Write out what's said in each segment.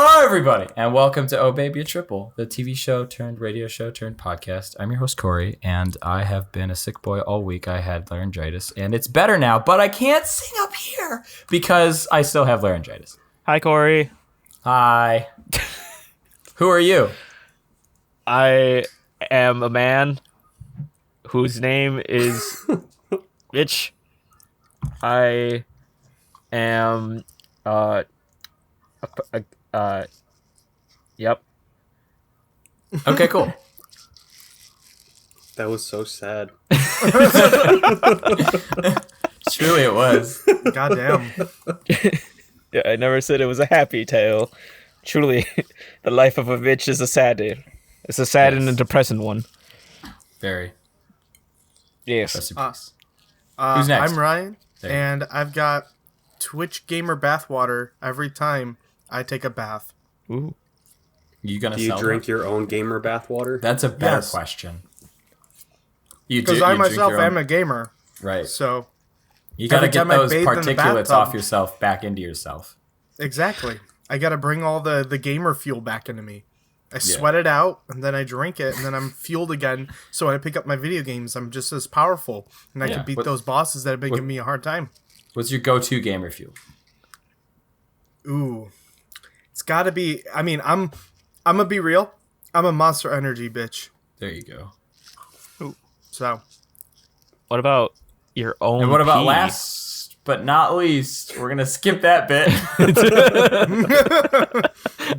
Hello, everybody, and welcome to Oh Baby a Triple, the TV show turned radio show turned podcast. I'm your host, Corey, and I have been a sick boy all week. I had laryngitis, and it's better now, but I can't sing up here because I still have laryngitis. Hi, Corey. Hi. Who are you? I am a man whose name is Mitch. I am, yep. Okay, cool. That was so sad. Truly it was. Goddamn. Yeah, I never said it was a happy tale. Truly, the life of a bitch is a sad day. It's a sad and a depressing one. Very. Yes. Rest in peace. Who's next? I'm Ryan, There you and I've got Twitch gamer bathwater every time I take a bath. Ooh. You gonna Do you sell drink that? your own gamer bathwater? That's a better Yes. question. You do. Because I You drink myself your own- am a gamer, right. so You gotta every get time I those bathe in the particulates bathtub- off yourself back into yourself. exactly. I gotta bring all the gamer fuel back into me. I sweat it out, and then I drink it, and then I'm fueled again. So when I pick up my video games, I'm just as powerful, and I Yeah. can beat What- those bosses that have been giving me a hard time. What's your go-to gamer fuel? Ooh, it's gotta be. I mean, I'm gonna be real. I'm a Monster Energy bitch. There you go. So What about your own And what about pee? last but not least? We're gonna skip that bit.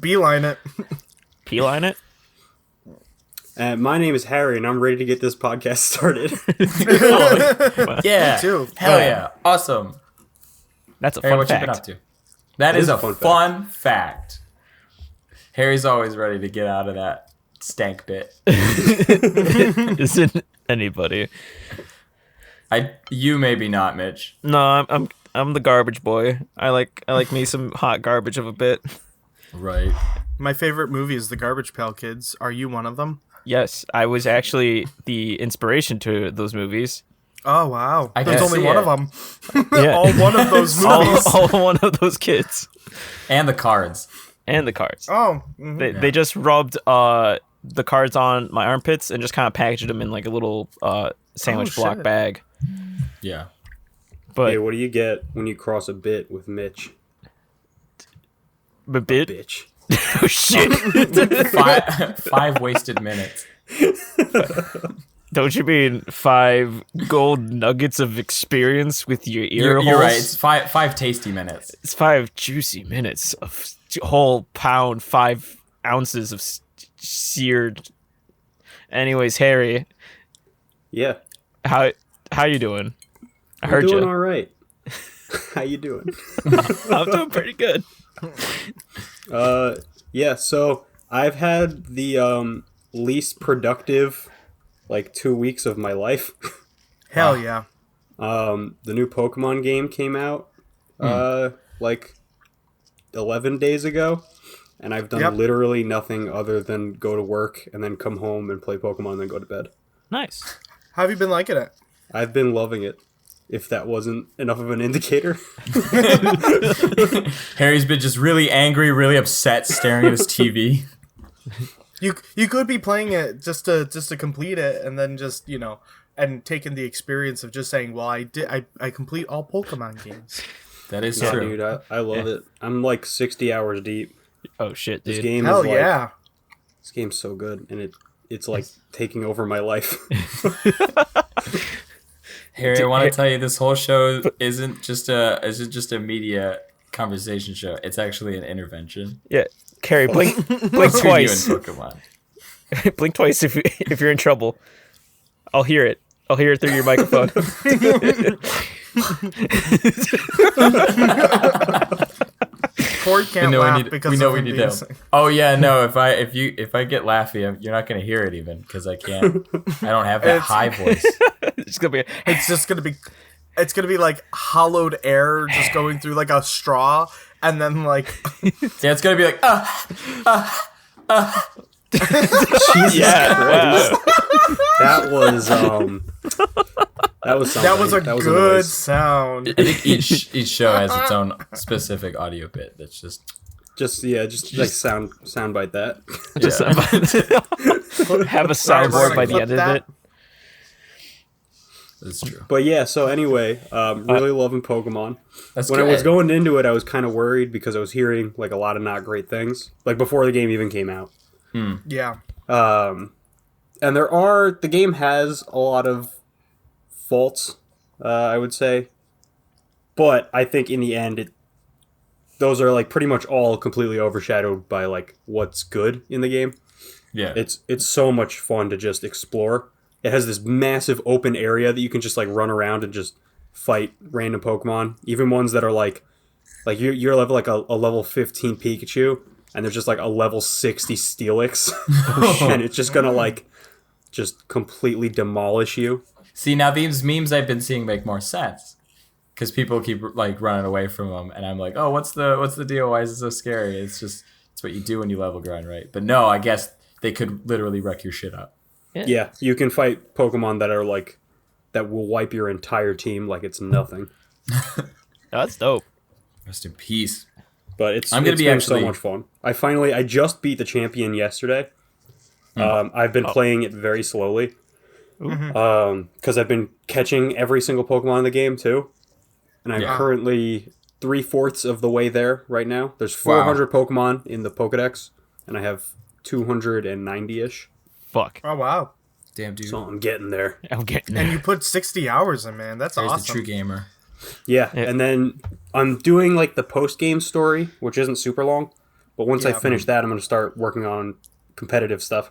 beeline it. Pee line it? My name is Harry, and I'm ready to get this podcast started. Cool. Yeah. Me too. Hell yeah. Awesome. That's a Harry, fun what you fact. been up to? That is a fun fun fact. Harry's always ready to get out of that stank bit. Isn't anybody? You maybe not, Mitch. No, I'm the garbage boy. I like me some hot garbage of a bit. Right. My favorite movie is The Garbage Pail Kids. Are you one of them? Yes, I was actually the inspiration to those movies. Oh, wow. I There's can only see one it. of them. Yeah. All one of those movies. all one of those kids And the cards. and the cards. Oh. Mhm. They just rubbed the cards on my armpits and just kind of packaged them in like a little sandwich Oh, block shit. bag. Yeah. But Hey, what do you get when you cross a bit with Mitch? but bit Bitch. oh shit! Five wasted minutes. Don't you mean 5 gold nuggets of experience with your ear holes? You're right. It's five tasty minutes. It's 5 juicy minutes of whole pound, 5 ounces of seared. Anyways, Harry, Yeah. how you doing? I I'm heard doing you. all right. How you doing? I'm doing pretty good. Yeah, so I've had the least productive 2 weeks of my life. Hell yeah. The new Pokemon game came out 11 days ago, and I've done literally nothing other than go to work and then come home and play Pokemon and then go to bed. Nice. How have you been liking it? I've been loving it, if that wasn't enough of an indicator. Harry's been just really angry, really upset, staring at his TV. You could be playing it just to complete it, and then just and taking the experience of just saying, well, I complete all Pokemon games. That is Yeah, true. dude, I love it. I'm 60 hours deep. Oh shit, This dude. game Hell is yeah. This game's so good, and it's taking over my life. Harry, I want to tell you, this whole show isn't just a media conversation show. It's actually an intervention. Yeah, Carrie, blink Between you and twice. Pokemon. Blink twice if you're in trouble. I'll hear it. I'll hear it through your microphone. Corey can't laugh because we know of we him need being to. sick. Oh yeah, no. If I get laughy, you're not gonna hear it even because I can't. I don't have that It's- high voice. It's gonna be. It's just gonna be. It's gonna be like hollowed air just going through like a straw, and then Yeah, it's gonna be like Yeah. Christ. That was something. that was a That good noise. sound. I think each show has its own specific audio bit that's just just like soundbite that. Just have a soundboard by the end of it. That's true. But yeah, so anyway, really loving Pokemon. That's when good. I was going into it, I was kind of worried because I was hearing like a lot of not great things, like before the game even came out. Yeah. And the game has a lot of faults, I would say, but I think in the end, those are like pretty much all completely overshadowed by like what's good in the game. Yeah. It's so much fun to just explore. It has this massive open area that you can just like run around and just fight random Pokemon, even ones that are like you're level like a level 15 Pikachu, and there's just like a level 60 Steelix, and it's just gonna like just completely demolish you. See, now these memes I've been seeing make more sense because people keep like running away from them, and I'm like, oh, what's the deal? Why is it so scary? It's what you do when you level grind, right? But no, I guess they could literally wreck your shit up. Yeah, you can fight Pokemon that are like that will wipe your entire team like it's nothing. That's dope. Rest in peace. But it's been so much fun. I just beat the champion yesterday. I've been playing it very slowly because I've been catching every single Pokemon in the game too, and I'm currently 3/4 of the way there right now. There's 400 Pokemon in the Pokedex, and I have 290-ish. Fuck. Oh, wow. Damn, dude. So I'm getting there. And you put 60 hours in, man. That's There's awesome. the true gamer. Yeah, and then I'm doing like the post-game story, which isn't super long. But once I finish that, I'm going to start working on competitive stuff.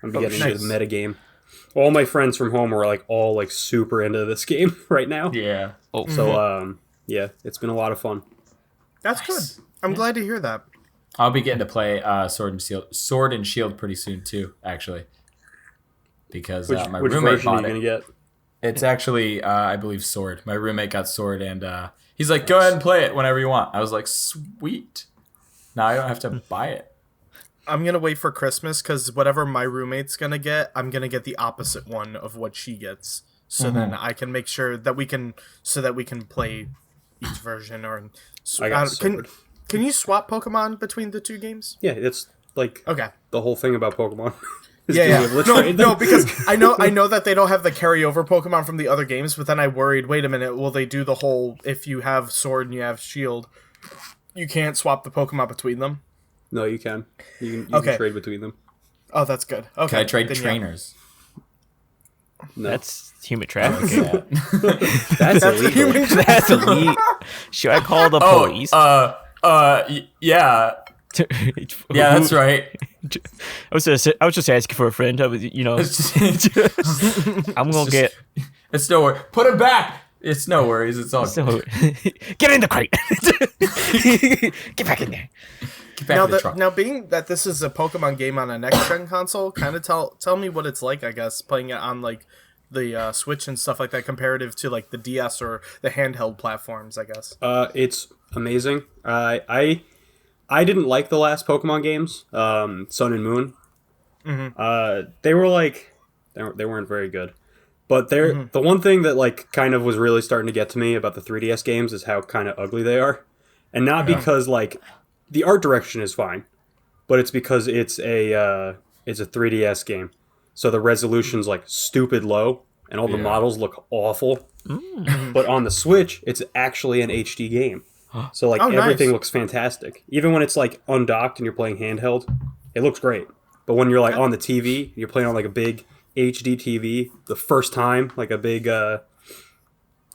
I'm going to be getting into the meta game. All my friends from home are like all like super into this game right now. Yeah. Oh. So yeah, it's been a lot of fun. That's good. I'm glad to hear that. I'll be getting to play Sword and Shield pretty soon too, actually. Because my which roommate version bought are you it. going to get? It's actually, I believe, Sword. My roommate got Sword, and he's like, go ahead and play it whenever you want. I was like, sweet. Now I don't have to buy it. I'm going to wait for Christmas because whatever my roommate's going to get, I'm going to get the opposite one of what she gets. So then I can make sure that we can play each version. Or Can you swap Pokemon between the two games? Yeah, it's like the whole thing about Pokemon. No, because I know that they don't have the carryover Pokemon from the other games, but then I worried, wait a minute, will they do the whole, if you have Sword and you have Shield, you can't swap the Pokemon between them? No, you can. You can trade between them. Oh, that's good. Okay. Can I trade trainers? No. That's human trafficking. That's illegal. That's elite. Should I call the police? Yeah. Yeah, that's right. I was just asking for a friend. I'm gonna get. It's no worries. Put it back. It's no worries. It's all good. Get in the crate. Get back in there. Get back in the truck. Now, being that this is a Pokemon game on a next gen console, kind of tell me what it's like. I guess playing it on like the Switch and stuff like that, comparative to like the DS or the handheld platforms. I guess. It's amazing. I didn't like the last Pokemon games, Sun and Moon. They were like, they weren't very good. But the one thing that like kind of was really starting to get to me about the 3DS games is how kind of ugly they are, and not because like the art direction is fine, but it's because it's a 3DS game, so the resolution's like stupid low, and all the models look awful. But on the Switch, it's actually an HD game. So like everything looks fantastic. Even when it's like undocked and you're playing handheld, it looks great. But when you're like on the TV, you're playing on like a big HD TV, the first time, like a big the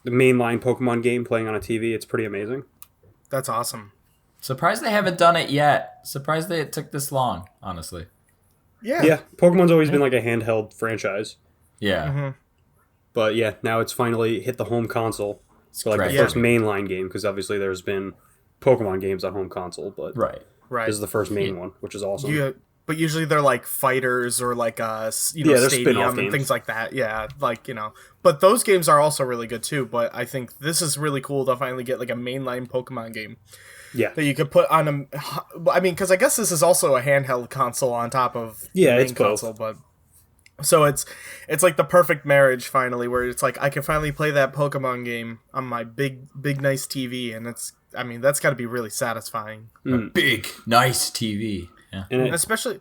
mainline Pokemon game playing on a TV, it's pretty amazing. That's awesome. Surprised they haven't done it yet. Surprised that it took this long, honestly. Yeah, Pokemon's always been like a handheld franchise. Yeah. But yeah, now it's finally hit the home console. So like the first mainline game, because obviously there's been Pokemon games on home console, but right. This is the first main one, which is awesome. But usually they're like fighters or like stadium and things like that. Yeah, like But those games are also really good too. But I think this is really cool to finally get like a mainline Pokemon game. Yeah, that you could put on a. I mean, because I guess this is also a handheld console on top of the main console, but So it's like the perfect marriage finally, where it's like I can finally play that Pokemon game on my big nice TV, and that's got to be really satisfying. Big, nice TV. Yeah. And especially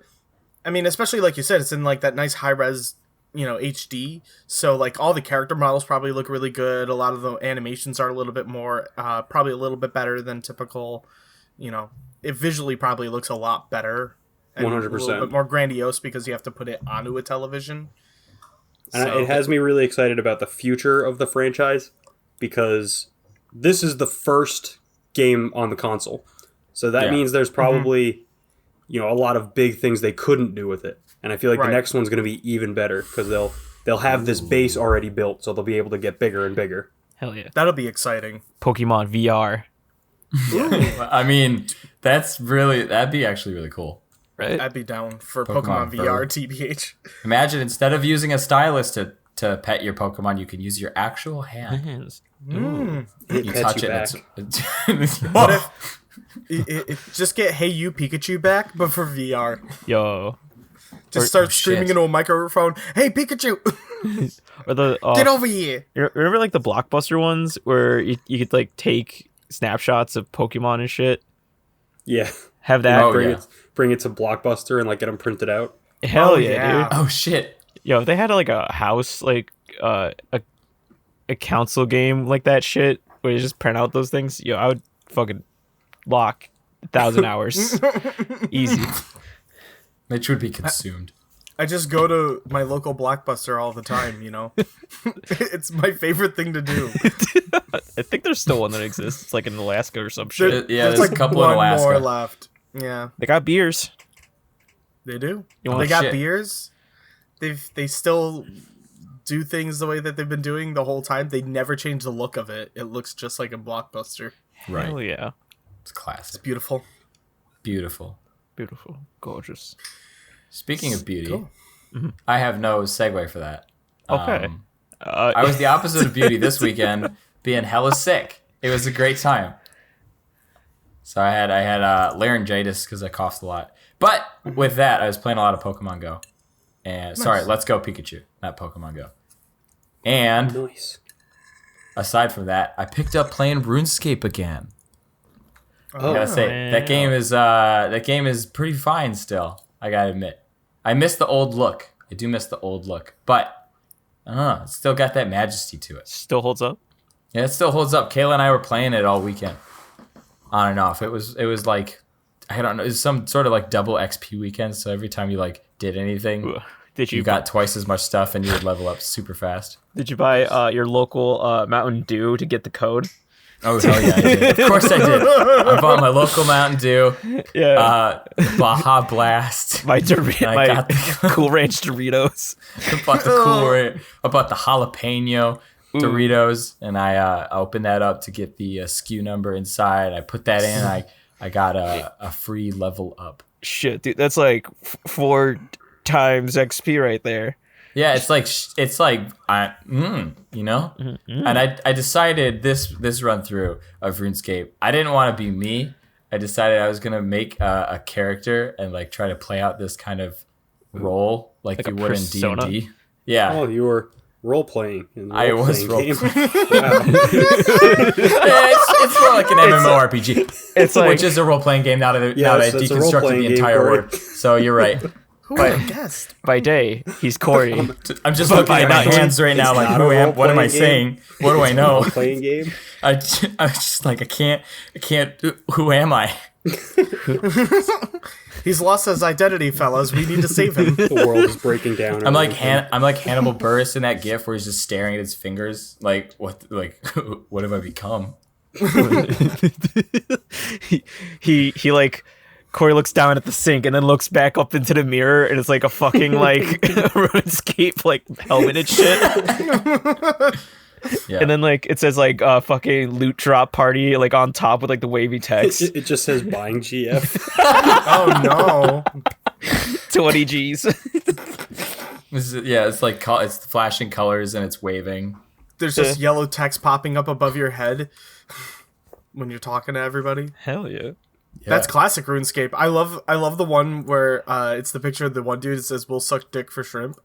like you said, it's in like that nice high res, HD. So like all the character models probably look really good. A lot of the animations are a little bit more, probably a little bit better than typical. It visually probably looks a lot better. 100%. A little bit more grandiose because you have to put it onto a television. And it has me really excited about the future of the franchise, because this is the first game on the console. So that means there's probably, a lot of big things they couldn't do with it. And I feel like the next one's going to be even better, because they'll have this base already built, so they'll be able to get bigger and bigger. Hell yeah. That'll be exciting. Pokemon VR. I mean, that'd be actually really cool. Right? I'd be down for Pokemon VR, TBH. Imagine instead of using a stylus to pet your Pokemon, you can use your actual hand. Hands. It You pets touch you it. back. What if just get Hey You Pikachu back, but for VR? Yo. Just start screaming shit. into a microphone. Hey Pikachu, Or the get over here! you remember like the Blockbuster ones where you could like take snapshots of Pokemon and shit? Yeah. Have that. Oh, Bring yeah. bring it to Blockbuster and get them printed out. Hell Oh, yeah, yeah. dude. Oh shit! Yo, if they had like a house, like a council game like that shit, where you just print out those things, yo, I would fucking lock 1,000 hours. Easy. Mitch would be consumed. I just go to my local Blockbuster all the time. It's my favorite thing to do. I think there's still one that exists. It's like in Alaska or some shit. Yeah, there's a couple in one Alaska. more left. Yeah, They got beers. they do. You want They got shit. beers. They still do things the way that they've been doing the whole time. They never change the look of it. It looks just like a Blockbuster. Right. Hell yeah. It's classic. Beautiful. Beautiful. Beautiful. Gorgeous. Speaking of beauty, Cool. I have no segue for that. Okay. I was the opposite of beauty this weekend, being hella sick. It was a great time. So I had laryngitis because I coughed a lot. But with that, I was playing a lot of Pokemon Go. And sorry, Let's Go Pikachu, not Pokemon Go. And Nice. aside from that, I picked up playing RuneScape again. I Oh, gotta say that game is pretty fine still. I gotta admit, I miss the old look. I do miss the old look, but I don't know. It's still got that majesty to it. Still holds up. Yeah, it still holds up. Kayla and I were playing it all weekend, on and off. It was like, I don't know, it was some sort of like double XP weekend. So every time you like did anything, Did you got twice as much stuff, and you would level up super fast. Did you buy your local Mountain Dew to get the code? Oh hell yeah, I did. Of course I did. I bought my local Mountain Dew, Yeah. Baja Blast. My I got Cool Ranch Doritos. I bought the cool. I bought the jalapeno Doritos, and I opened that up to get the SKU number inside. I put that in. I got a free level up. Shit, dude, that's like 4 times XP right there. Yeah, it's like you know. And I decided this run through of RuneScape, I didn't want to be me. I decided I was gonna make a character and like try to play out this kind of role like you a would in persona? D&D. Yeah, Oh, you were role playing. I was Wow. it's more like an MMORPG. It's like Which is a role playing game now that I it's a deconstructed role-playing the game, entire Corey. word. So you're right. Who would have guessed? by day he's Corey. I'm just looking at my night. hands right now, It's like not a what am I role-playing saying? What do I know? Playing game. I was just like I can't. Who am I? He's lost his identity, fellas. We need to save him. The world is breaking down. I'm like Hannibal Buress in that GIF where he's just staring at his fingers, like what have I become? he like Corey looks down at the sink and then looks back up into the mirror and it's like a fucking like RuneScape like helmet and shit. Yeah. And then like it says like fucking loot drop party like on top with like the wavy text. It just says buying GF. Oh no. 20 G's. It's like it's flashing colors and it's waving. There's just yellow text popping up above your head when you're talking to everybody. Hell yeah. That's classic RuneScape. I love the one where it's the picture of the one dude that says "We'll suck dick for shrimp."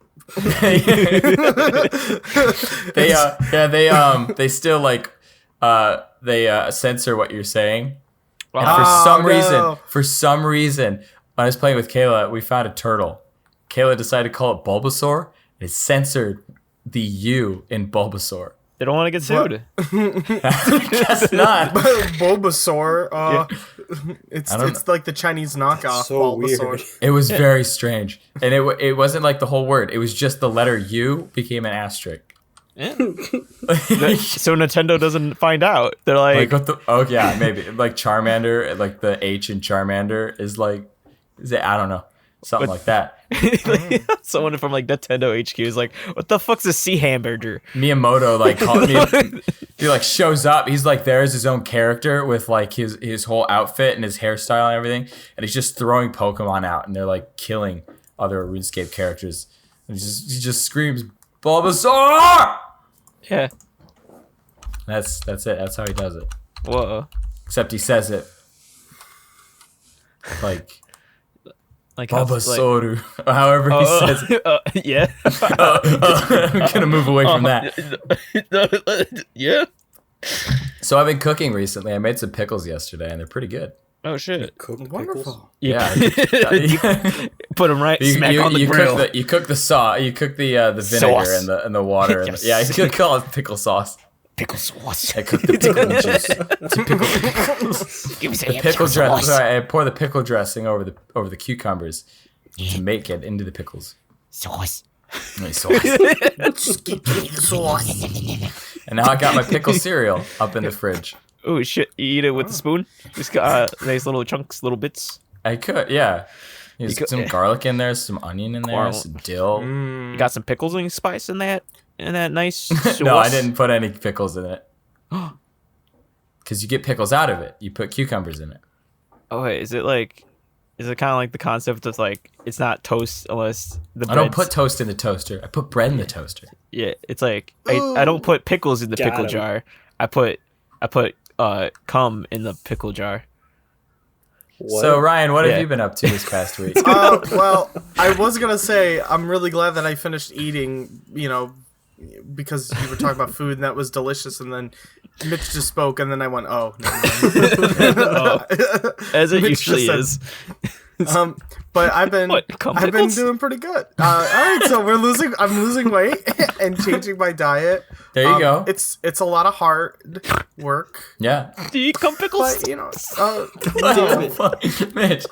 They still like they censor what you're saying. And for some reason, when I was playing with Kayla, we found a turtle. Kayla decided to call it Bulbasaur, and it censored the U in Bulbasaur. They don't want to get sued. Guess not. Bulbasaur. It's like the Chinese knockoff. So Bulbasaur. weird. It was very strange, and it wasn't like the whole word. It was just the letter U became an asterisk. Yeah. So Nintendo doesn't find out. They're like what the? Oh yeah, maybe like Charmander. Like the H in Charmander is I don't know, something like that. someone from like Nintendo HQ is like, "What the fuck's a sea hamburger?" Miyamoto he like shows up. He's like there's his own character with like his whole outfit and his hairstyle and everything, and he's just throwing Pokemon out, and they're like killing other RuneScape characters. And he just screams Bulbasaur. Yeah. That's it. That's how he does it. Whoa. Except he says it like how- Bulbasaur, or however he says it. Yeah. I'm gonna move away from that. Yeah. So I've been cooking recently. I made some pickles yesterday, and they're pretty good. Oh shit. Cooked pickles? Wonderful. Yeah. Put them right smack on the grill. You cook the sauce. You cook the vinegar Sauce. and the water. Yes. Yeah, you could call it pickle sauce. Pickle sauce. I cook the pickle juice. To pickle Give me some pickle dressing. Sorry, I pour the pickle dressing over the cucumbers to make it into the pickles. sauce. Nice sauce. Just give me the sauce. And now I got my pickle cereal up in the fridge. Oh shit! You eat it with a spoon. Just got nice little chunks, little bits. I could, yeah. There's some garlic in there, some onion in there, Wow. some dill. You got some pickles and spice in that nice sauce. No, I didn't put any pickles in it. Because you get pickles out of it. You put cucumbers in it. Oh wait, is it kind of like the concept of like it's not toast unless the I don't bread's- put toast in the toaster. I put bread in the toaster. Yeah, it's like I don't put pickles in the Got pickle him. jar. I put cum in the pickle jar. What? So Ryan, what have Yeah. you been up to this past week? Well, I was gonna say I'm really glad that I finished eating. Because you were talking about food and that was delicious, and then Mitch just spoke, and then I went, "Oh, never mind." As it Mitch usually just is. But I've been What, cum I've been pickles? doing pretty good. All right, so I'm losing weight and changing my diet. There you go. It's a lot of hard work, Yeah. Do you eat cum pickles? but Damn it. Mitch.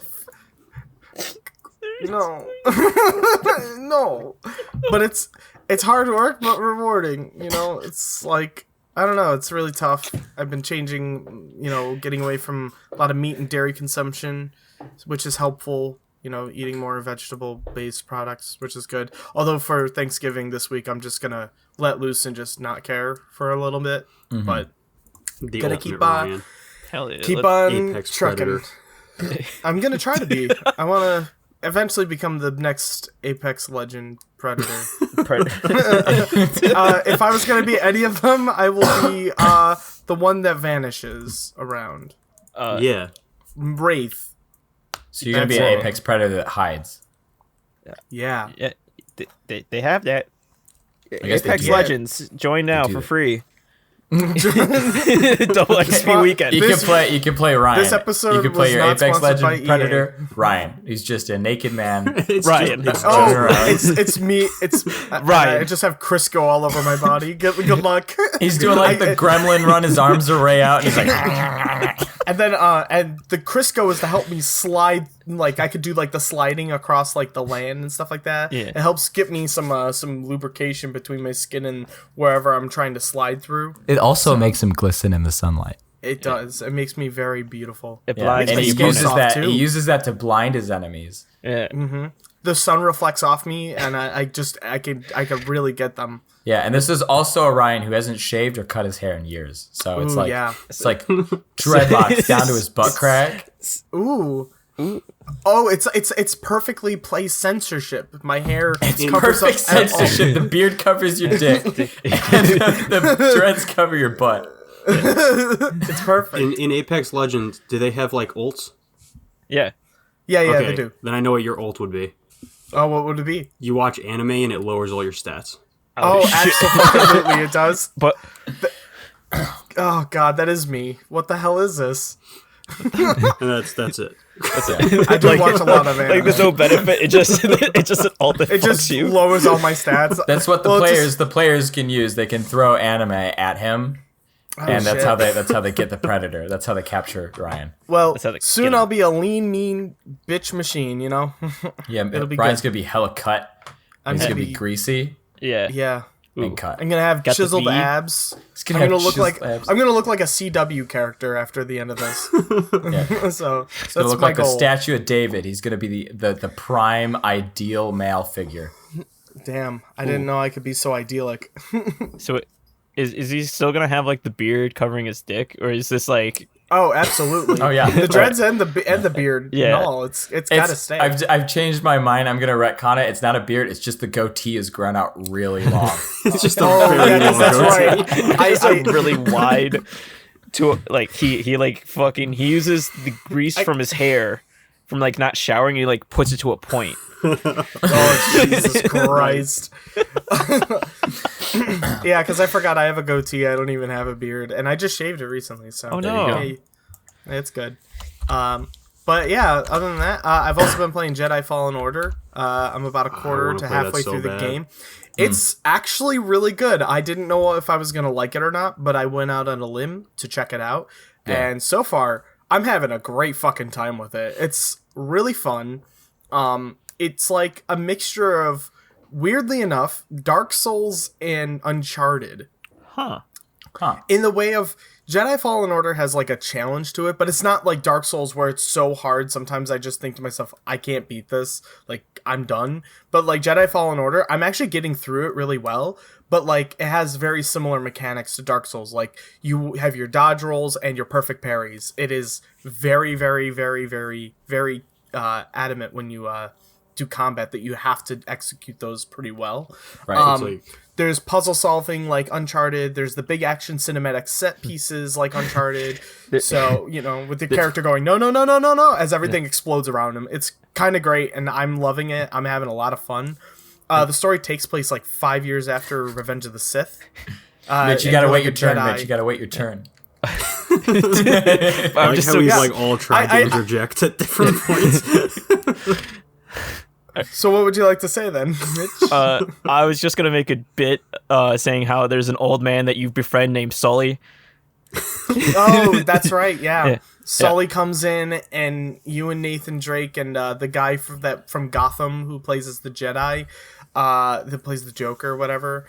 no, no. But it's hard work, but rewarding. It's like I don't know. It's really tough. I've been changing. Getting away from a lot of meat and dairy consumption, which is helpful. Eating more vegetable-based products, which is good. Although for Thanksgiving this week, I'm just gonna let loose and just not care for a little bit. But The Gotta ultimate keep Ryan. Hell yeah. keep let's- on Apex trucking. Predator. I'm gonna try to be. I want to eventually become the next Apex Legend Predator. If I was gonna be any of them, I will be the one that vanishes around. Yeah. Wraith. So you're gonna be an That's it. apex predator that hides. Yeah. Yeah, they have that. guess they Apex do. Legends, join now do for that. free. Double XP weekend. You can play Ryan. this episode you can play was your not apex sponsored by legend EA. predator, Ryan. He's just a naked man. It's Ryan. just- Oh, Going around. it's me. It's Ryan. I just have Crisco all over my body. Good luck. He's doing like the gremlin run. His arms are way out. And he's like, And then and the Crisco is to help me slide, like I could do like the sliding across like the land and stuff like that. Yeah. It helps get me some lubrication between my skin and wherever I'm trying to slide through. it also makes him glisten in the sunlight. It does. It makes me very beautiful. It Yeah. blinds And my he skin uses soft, that. too. He uses that to blind his enemies. Yeah. The sun reflects off me, and I could really get them. Yeah, and this is also a Ryan who hasn't shaved or cut his hair in years. So it's Ooh, like yeah. it's like dreadlocks down to his butt crack. Ooh. Oh, it's perfectly placed censorship. My hair covers Perfect up at all. censorship. The beard covers your dick, and the dreads cover your butt. It's perfect. In Apex Legends, do they have like ults? Yeah. Yeah, Okay, they do. then I know what your ult would be. Oh, what would it be? You watch anime and it lowers all your stats. Oh, shit. absolutely, it does. But Oh god, that is me. What the hell is this? And that's it. I do watch a lot of anime. like, there's no benefit. It just an alt that It fucks just you. lowers all my stats. That's what Well, it's just- the players can use. They can throw anime at him, and that's shit. how they get the predator. That's how they capture Ryan. Well, how they soon get 'em. I'll be a lean, mean bitch machine, you know? Yeah, It'll be Ryan's good. gonna be hella cut. I'm He's gonna be be- greasy Yeah. Yeah. and cut. I'm gonna have Got the chiseled V. abs. He's I'm have gonna look like chiseled abs. I'm gonna look like a CW character after the end of this. Yeah. So Gonna that's look my like goal. the statue of David. He's gonna be the prime ideal male figure. Damn, I didn't know I could be so idyllic. So is he still gonna have like the beard covering his dick, or is this like? Oh, absolutely. Oh, yeah. the dreads and the beard. Yeah. No, it's gotta stay. I've changed my mind. I'm gonna retcon it. It's not a beard. It's just the goatee is grown out really long. It's just a Oh, very yeah, long that's goatee. right. It's a really wide. To like he like fucking he uses the grease from his hair from like not showering. He like puts it to a point. Oh, Jesus Christ. Yeah, because I forgot I have a goatee. I don't even have a beard. And I just shaved it recently. So Oh, no. Hey, it's good. But yeah, other than that, I've also been playing Jedi Fallen Order. I'm about a quarter wanna to play that halfway so through the bad. game. It's actually really good. I didn't know if I was going to like it or not, but I went out on a limb to check it out. Yeah. And so far, I'm having a great fucking time with it. It's really fun. It's like a mixture of, weirdly enough, Dark Souls and Uncharted. Huh. Huh. In the way of Jedi Fallen Order has like a challenge to it, but it's not like Dark Souls where it's so hard. Sometimes I just think to myself, I can't beat this. Like, I'm done. But like Jedi Fallen Order, I'm actually getting through it really well. But like, it has very similar mechanics to Dark Souls. Like, you have your dodge rolls and your perfect parries. It is very, very, very, very, very adamant when you do combat that you have to execute those pretty well. Right. It's like, There's puzzle solving like Uncharted. There's the big action cinematic set pieces like Uncharted. So, you know, with the character going, no, no, no, no, no, no, as everything explodes around him. It's kind of great, and I'm loving it. I'm having a lot of fun. The story takes place like 5 years after Revenge of the Sith. Mitch, you and gotta you're wait like your a turn, Jedi. Mitch. You gotta wait your turn. I'm I like just how so he's yeah. like all trying to interject at different points. So what would you like to say then, Mitch? I was just gonna make a bit saying how there's an old man that you befriend named Sully. Oh, that's right. Yeah. Yeah. Sully comes in, and you and Nathan Drake and the guy from Gotham who plays as the Jedi, that plays the Joker, or whatever.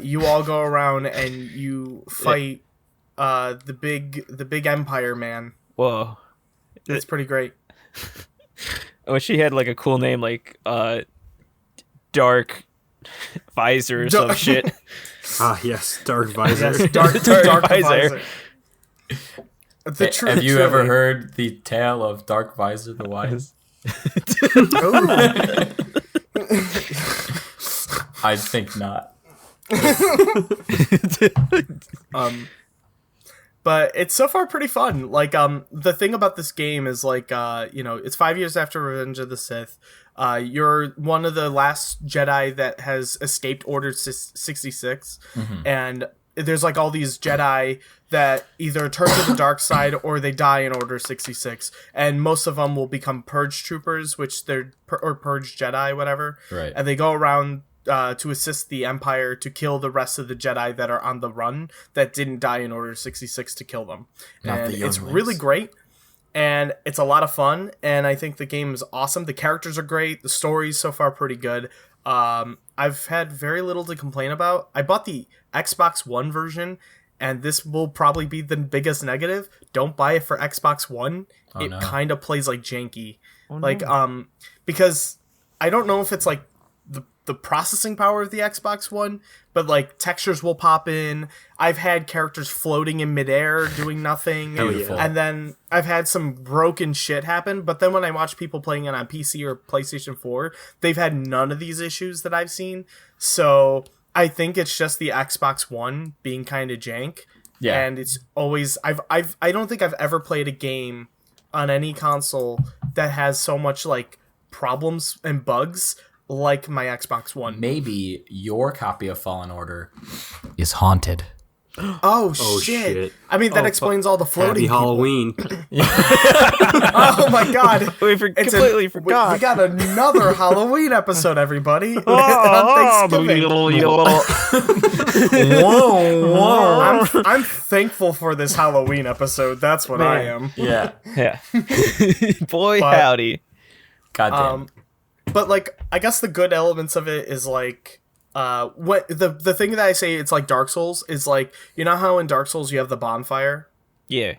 You all go around and you fight the big Empire man. Whoa. It's pretty great. I wish he had like a cool name like Dark Visor or some shit. Ah, yes, Dark Visor. Yes, dark Visor. Visor. The Have you ever truly- heard the tale of Dark Visor the Wise? I think not. But it's so far pretty fun. Like, the thing about this game is like, you know, it's 5 years after Revenge of the Sith. You're one of the last Jedi that has escaped Order 66, and there's like all these Jedi that either turn to the dark side or they die in Order 66, and most of them will become Purge Troopers, which they're or Purge Jedi, whatever. Right. And they go around to assist the Empire to kill the rest of the Jedi that are on the run that didn't die in Order 66 to kill them. Not And the it's younglings. really great, and it's a lot of fun, and I think the game is awesome. The characters are great. The story's so far pretty good. I've had very little to complain about. I bought the Xbox One version, and this will probably be the biggest negative. Don't buy it for Xbox One. Oh, it no. kind of plays like janky. Oh, no. Like, because I don't know if it's like the processing power of the Xbox One, but like textures will pop in. I've had characters floating in midair doing nothing. Beautiful. And then I've had some broken shit happen, but then when I watch people playing it on PC or PlayStation 4, they've had none of these issues that I've seen. So I think it's just the Xbox One being kind of jank. Yeah. And it's always I don't think I've ever played a game on any console that has so much like problems and bugs like my Xbox One. Maybe your copy of Fallen Order is haunted. Oh, shit. I mean, that explains all the floating Happy people. Halloween. Oh my god. We completely forgot. We got another Halloween episode, everybody. On Thanksgiving. Whoa. I'm thankful for this Halloween episode. That's what I am. Yeah. Yeah. Boy, But- howdy. Goddamn. But like, I guess the good elements of it is like, what the thing that I say it's like Dark Souls is like, you know how in Dark Souls you have the bonfire? Yeah.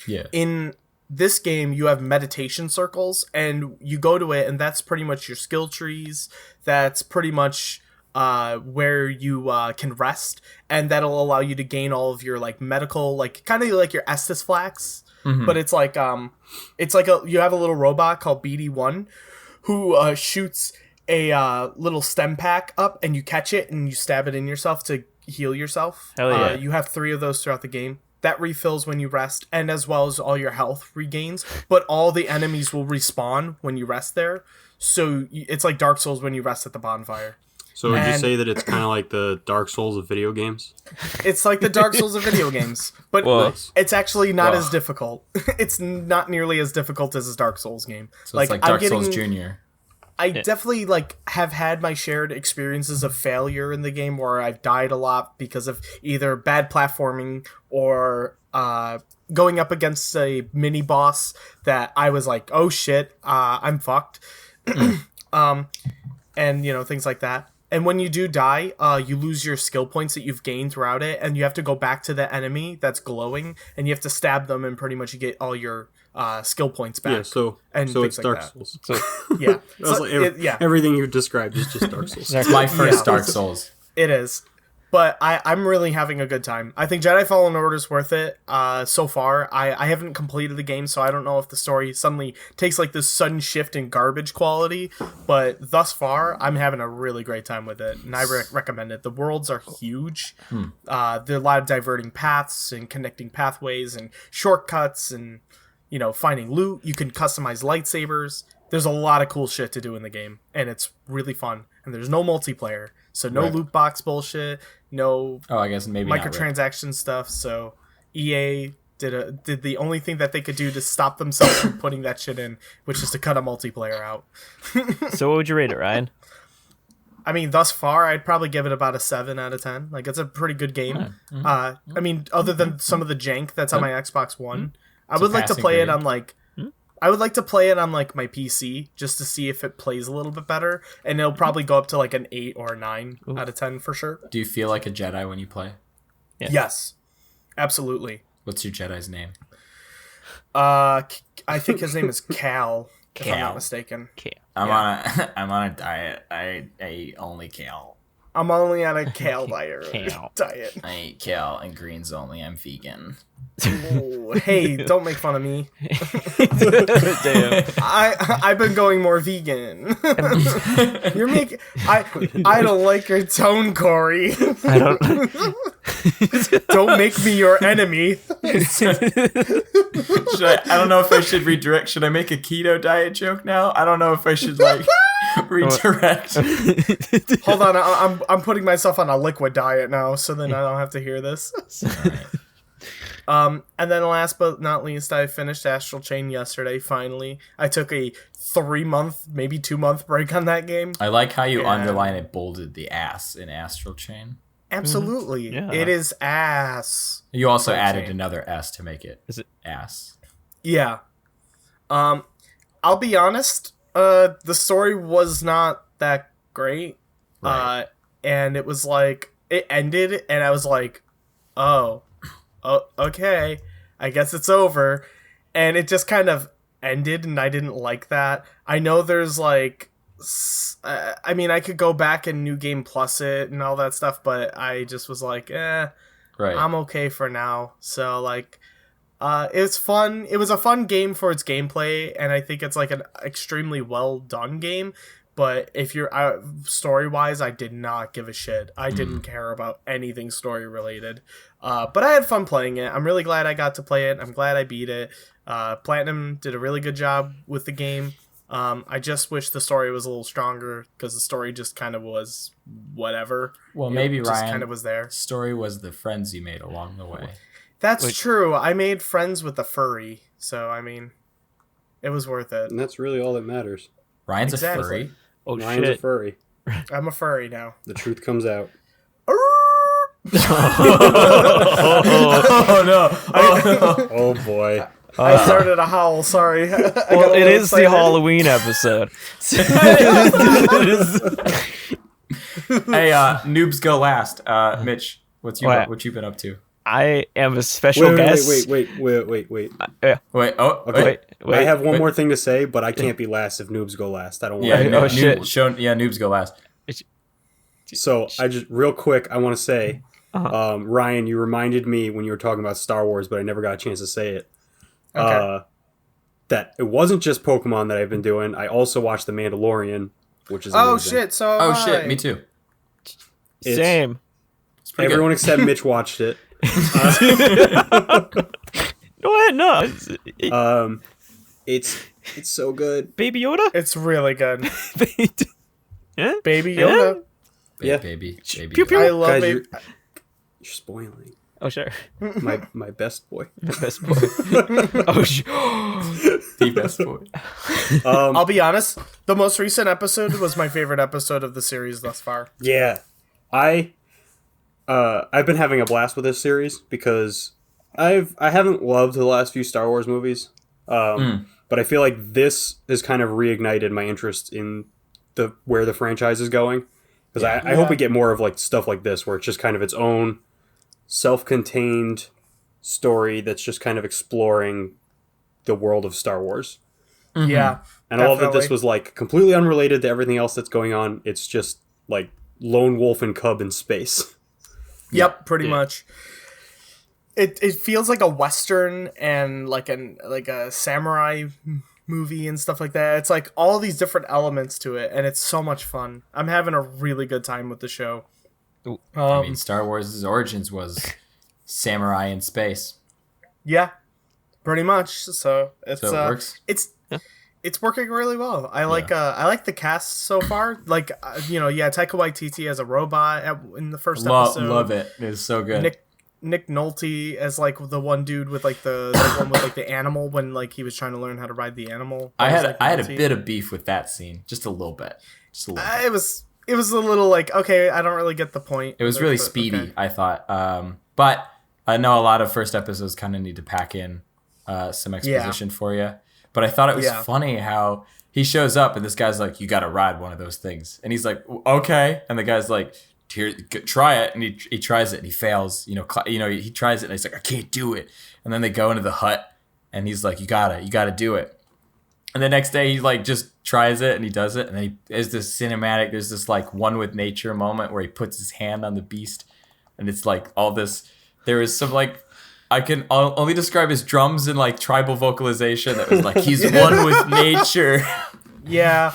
Yeah. In this game you have meditation circles, and you go to it, and that's pretty much your skill trees. That's pretty much where you can rest, and that'll allow you to gain all of your like medical, like kind of like your Estus flax. But it's like you have a little robot called BD1 who shoots a little stem pack up, and you catch it and you stab it in yourself to heal yourself. Hell yeah. You have 3 of those throughout the game. That refills when you rest, and as well as all your health regains. But all the enemies will respawn when you rest there. So it's like Dark Souls when you rest at the bonfire. So would you And- say that it's kind of like the Dark Souls of video games? It's like the Dark Souls of video games, but Whoa. it's actually not Whoa. as difficult. It's not nearly as difficult as a Dark Souls game. So it's like Dark Souls Jr. I definitely like have had my shared experiences of failure in the game where I've died a lot because of either bad platforming or going up against a mini boss that I was like, oh shit, I'm fucked. And things like that. And when you do die, you lose your skill points that you've gained throughout it, and you have to go back to the enemy that's glowing, and you have to stab them, and pretty much you get all your skill points back. Yeah, so and so it's things like Dark that. Souls. So, Yeah. I was So like, everything you described is just Dark Souls. It's my first Yeah. Dark Souls. It is. But I'm really having a good time. I think Jedi Fallen Order is worth it so far. I haven't completed the game, so I don't know if the story suddenly takes like this sudden shift in garbage quality. But thus far, I'm having a really great time with it, and I recommend it. The worlds are huge. There are a lot of diverting paths and connecting pathways and shortcuts and, finding loot. You can customize lightsabers. There's a lot of cool shit to do in the game, and it's really fun. And there's no multiplayer, so no Right. loot box bullshit, no Oh, I guess maybe not. Right. microtransaction stuff. So EA did the only thing that they could do to stop themselves from putting that shit in, which is to cut a multiplayer out. so what would you rate it, Ryan? I mean, thus far, I'd probably give it about a 7 out of 10. Like, it's a pretty good game. I mean, other than some of the jank that's on my Xbox One, I would like to passing play it grade. on like. I would like to play it on like my PC just to see if it plays a little bit better, and it'll probably go up to like an 8 or a 9 out of 10 for sure. Do you feel like a Jedi when you play? Yeah. Yes, absolutely. What's your Jedi's name? I think his name is Cal, if I'm Cal. not mistaken. Okay. I'm on a diet. I eat only kale. I'm only on a Cal diet. Cal. diet. I eat kale and greens only. I'm vegan. Ooh, hey, don't make fun of me. Damn. I've been going more vegan. You're making I don't like your tone, Corey. I don't. Don't make me your enemy. I don't know if I should redirect. Should I make a keto diet joke now? I don't know if I should redirect. Hold on, I'm putting myself on a liquid diet now, so then I don't have to hear this. And then last but not least, I finished Astral Chain yesterday, finally. I took a 3-month, maybe 2-month break on that game. I like how you Yeah. underline it, bolded the ass in Astral Chain. Absolutely. Yeah. It is ass. You also Astral added Chain. another S to make it Is it- ass. Yeah. I'll be honest, the story was not that great. Right. And it was like, it ended, and I was like, oh, okay, I guess it's over. And it just kind of ended, and I didn't like that. I know there's like, I mean, I could go back and New Game Plus it and all that stuff, but I just was like, Right. I'm okay for now. So like, it's fun. It was a fun game for its gameplay, and I think it's like an extremely well done game. But if you're story wise, I did not give a shit. I didn't care about anything story related. But I had fun playing it. I'm really glad I got to play it. I'm glad I beat it. Platinum did a really good job with the game. I just wish the story was a little stronger because the story just kind of was whatever. Well, maybe just Ryan, kind of was there. Story was the friends you made along the way. That's true. I made friends with the furry, so I mean, it was worth it. And that's really all that matters. Ryan's Exactly. a furry. Oh Ryan's a shit! furry. I'm a furry now. The truth comes out. Oh no! Oh boy. I started a howl. Sorry. Well, it is the Halloween episode. Hey, noobs go last. Mitch, what you been up to? I am a special guest. Wait. Wait, Okay. wait. I have one more thing to say, but I can't be last if noobs go last. I don't want Yeah, to. shit. Noobs go last. So I just real quick, I want to say, Ryan, you reminded me when you were talking about Star Wars, but I never got a chance to say it. Okay. That it wasn't just Pokemon that I've been doing. I also watched The Mandalorian, which is amazing. Oh shit! So Oh shit, me too. It's- Same. It's pretty Everyone good. except Mitch watched it. No. It's so good. Baby Yoda. It's really good. Yeah? Baby Yoda. Yeah. baby. Pew, pew. I love Guys, it. you're spoiling Oh sure. my best boy. Best boy. Oh The best boy. I'll be honest. The most recent episode was my favorite episode of the series thus far. Yeah, I've been having a blast with this series because I haven't loved the last few Star Wars movies, but I feel like this has kind of reignited my interest in where the franchise is going. Because I hope we get more of like stuff like this, where it's just kind of its own self-contained story that's just kind of exploring the world of Star Wars. Yeah. And I love that this Definitely. was like completely unrelated to everything else that's going on. It's just like lone wolf and cub in space. Yep, pretty much. It feels like a western and like a samurai movie and stuff like that. It's like all these different elements to it, and it's so much fun. I'm having a really good time with the show. I mean, Star Wars' origins was samurai in space. Yeah, pretty much. So it works. It's working really well. I like the cast so far. Like Taika Waititi as a robot in the first episode. Love it. It's so good. Nick Nolte as like the one dude with like the one with like the animal when like he was trying to learn how to ride the animal. I had a Nolte. bit of beef with that scene, just a little bit. It was a little like, okay, I don't really get the point. It was really But, speedy, okay. I thought. But I know a lot of first episodes kind of need to pack in some exposition for you. But I thought it was funny how he shows up and this guy's like, "You got to ride one of those things," and he's like, "Okay," and the guy's like, "Here, try it," and he tries it and he fails. He tries it and he's like, "I can't do it," and then they go into the hut and he's like, "You gotta do it." And the next day he like just tries it and he does it, and then there's this cinematic, there's this like one with nature moment where he puts his hand on the beast, and it's like all this. There is some like, I can only describe his drums and like tribal vocalization that was like he's one with nature. Yeah.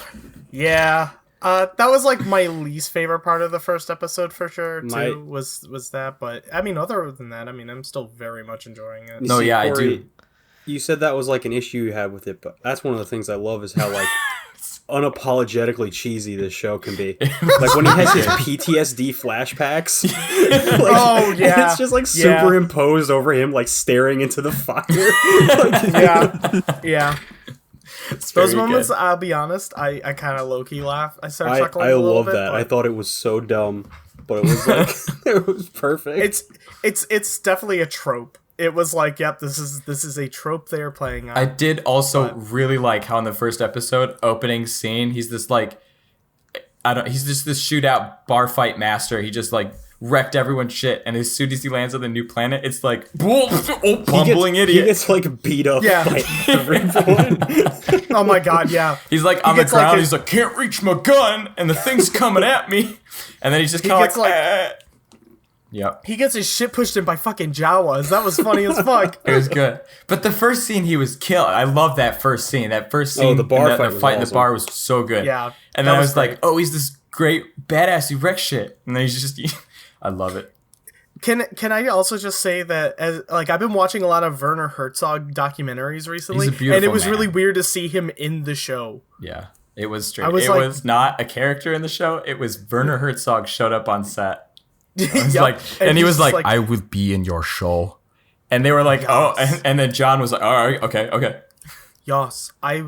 That was like my least favorite part of the first episode for sure too. Was that, but I mean, other than that, I mean, I'm still very much enjoying it. No, yeah, Corey, I do. You said that was like an issue you had with it, but that's one of the things I love is how like unapologetically cheesy this show can be. Like when he has his PTSD flashbacks. Like, Oh, yeah. It's just like Yeah. superimposed over him like staring into the fire. Yeah. It's Those very moments, good. I'll be honest, I kind of low key laugh. I started chuckling I a little love bit. that. but I thought it was so dumb, but it was like it was perfect. it's definitely a trope. It was like, yep, this is a trope they're playing on. I did also really like how in the first episode opening scene, he's this like, he's just this shootout bar fight master. He just like wrecked everyone's shit, and as soon as he lands on the new planet, it's like, bumbling idiot. He gets like beat up Yeah. by everyone. Oh my god, yeah. He's like on the gets, like, ground. a- He's like, can't reach my gun, and the thing's coming at me. And then he's just kind of gets, like, like- Yep. He gets his shit pushed in by fucking Jawas. That was funny as fuck. It was good. But the first scene, he was killed. I love that first scene. That first scene, the bar in fight the was fight in the awesome. bar was so good. Yeah, And that then I was was like, great. oh, he's this great badass who wrecks shit. And then he's just, I love it. Can I also just say that as I've been watching a lot of Werner Herzog documentaries recently, He's a beautiful and it was man. really weird to see him in the show. Yeah. It was straight. I was It like- was not a character in the show. It was Werner Herzog showed up on set. It was Yep. like, and he he's was just like, I will be in your show. And they were like, oh, and then John was like, all right, okay. Yes, I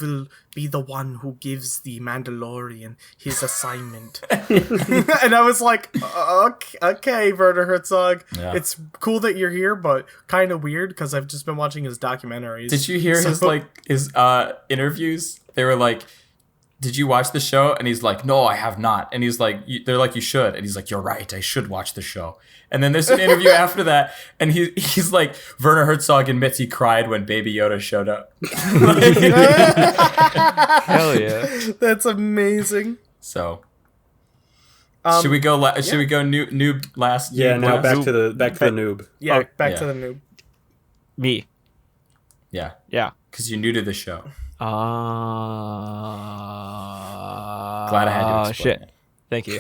will be the one who gives the Mandalorian his assignment. And I was like, okay, Werner Herzog. Yeah. It's cool that you're here, but kind of weird because I've just been watching his documentaries. Did you hear his interviews? They were like, did you watch the show? And he's like, no, I have not. And he's like, they're like, you should. And he's like, you're right, I should watch the show. And then there's an interview after that, and he's like, Werner Herzog admits he cried when Baby Yoda showed up. Hell yeah. That's amazing. So, should we go? Should we go noob last? Yeah, noob now last? back to the noob. Yeah, back yeah. to the noob. Me. Yeah, Yeah. because you're new to the show. Glad Glad I had to explain shit. Thank you.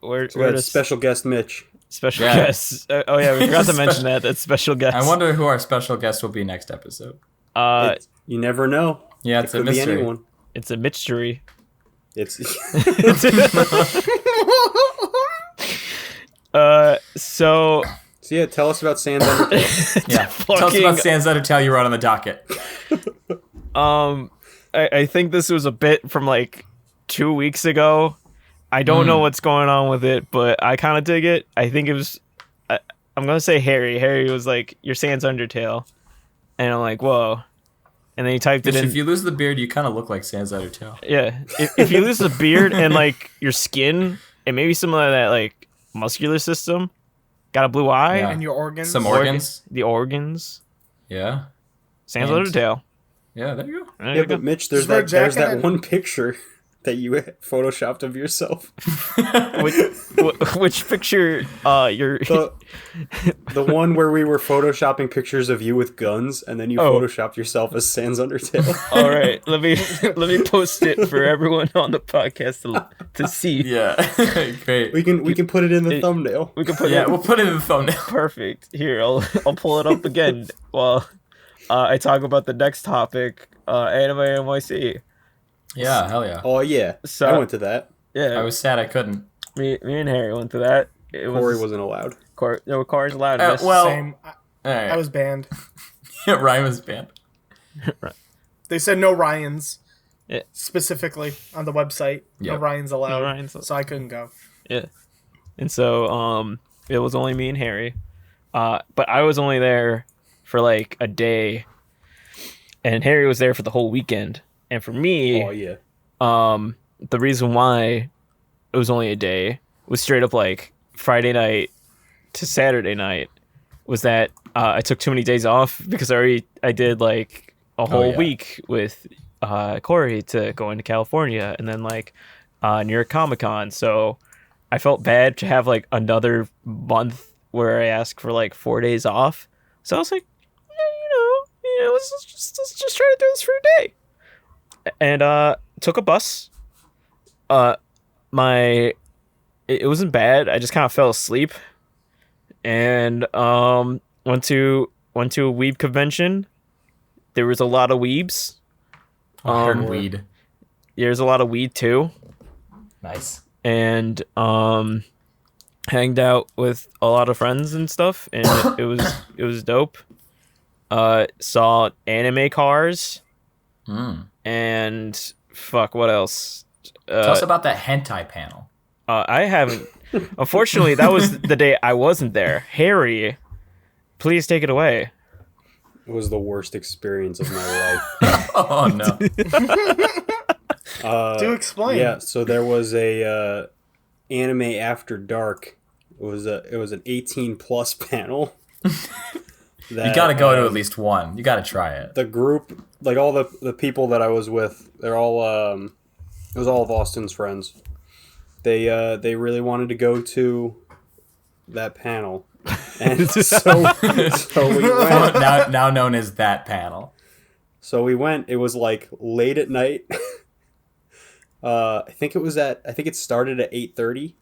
Where We had does special guest Mitch. special Yeah. guests? Oh yeah, we forgot to mention that. That's special guest. I wonder who our special guest will be next episode. You never know. Yeah, It it's a could be mystery. anyone. it's a mystery. It's So so yeah. Tell us about Sans Undertale. Yeah, tell us about Sans Undertale you wrote on the docket. I think this was a bit from like 2 weeks ago. I don't know what's going on with it, but I kind of dig it. I think it was. I'm gonna say Harry. Harry was like, "Your Sans Undertale," and I'm like, "Whoa!" And then he typed it in. If you lose the beard, you kind of look like Sans Undertale. Yeah, if you lose the beard and like your skin and maybe some of that like muscular system, got a blue eye, Yeah. And your organs. Some organs. the organs, Yeah. Sans And- Undertale. Yeah, there you go. There Yeah, you go. but Mitch, Just wear a there's jacket that and- one picture that you photoshopped of yourself. Which picture? You're The one where we were photoshopping pictures of you with guns, and then you Oh. photoshopped yourself as Sans Undertale. all right. Let me post it for everyone on the podcast to see. Yeah. Great. we can put it in the thumbnail. We can put Yeah, it. we'll put it in the thumbnail. Perfect. Here, I'll pull it up again while I talk about the next topic, Anime NYC. Yeah, hell yeah. Oh yeah, So- I went to that. Yeah, I was sad I couldn't. me and Harry went to that. It Corey wasn't allowed. No cars allowed. Well, Same. all right. I was banned. Yeah, Ryan was banned. They said no Ryans. Yeah. Specifically on the website. No Yep. Ryans allowed. No Ryans. So I couldn't go. Yeah, and so it was only me and Harry, but I was only there for like a day, and Harry was there for the whole weekend. And for me, Oh yeah. the reason why it was only a day was straight up like Friday night to Saturday night was that I took too many days off because I did like a whole yeah. week with Corey to go into California and then like New York Comic Con. So I felt bad to have like another month where I asked for like 4 days off. So I was like, yeah, let's just try to do this for a day. And took a bus. It wasn't bad. I just kind of fell asleep, and went to a weeb convention. There was a lot of weebs. I heard weed. There's a lot of weed too, Nice. and hanged out with a lot of friends and stuff, and it was dope. Saw anime cars. And fuck, what else? Tell us about that hentai panel. I haven't. Unfortunately, that was the day I wasn't there. Harry, please take it away. It was the worst experience of my life. Oh no. Do explain. Yeah, so there was a anime after dark. It was an 18 plus panel. That, You gotta go to at least one. You gotta try it. the group, like all the people that I was with, they're all it was all of Austin's friends, they really wanted to go to that panel, and so we went. now known as that panel. So we went. It was like late at night. I think it started at 8:30.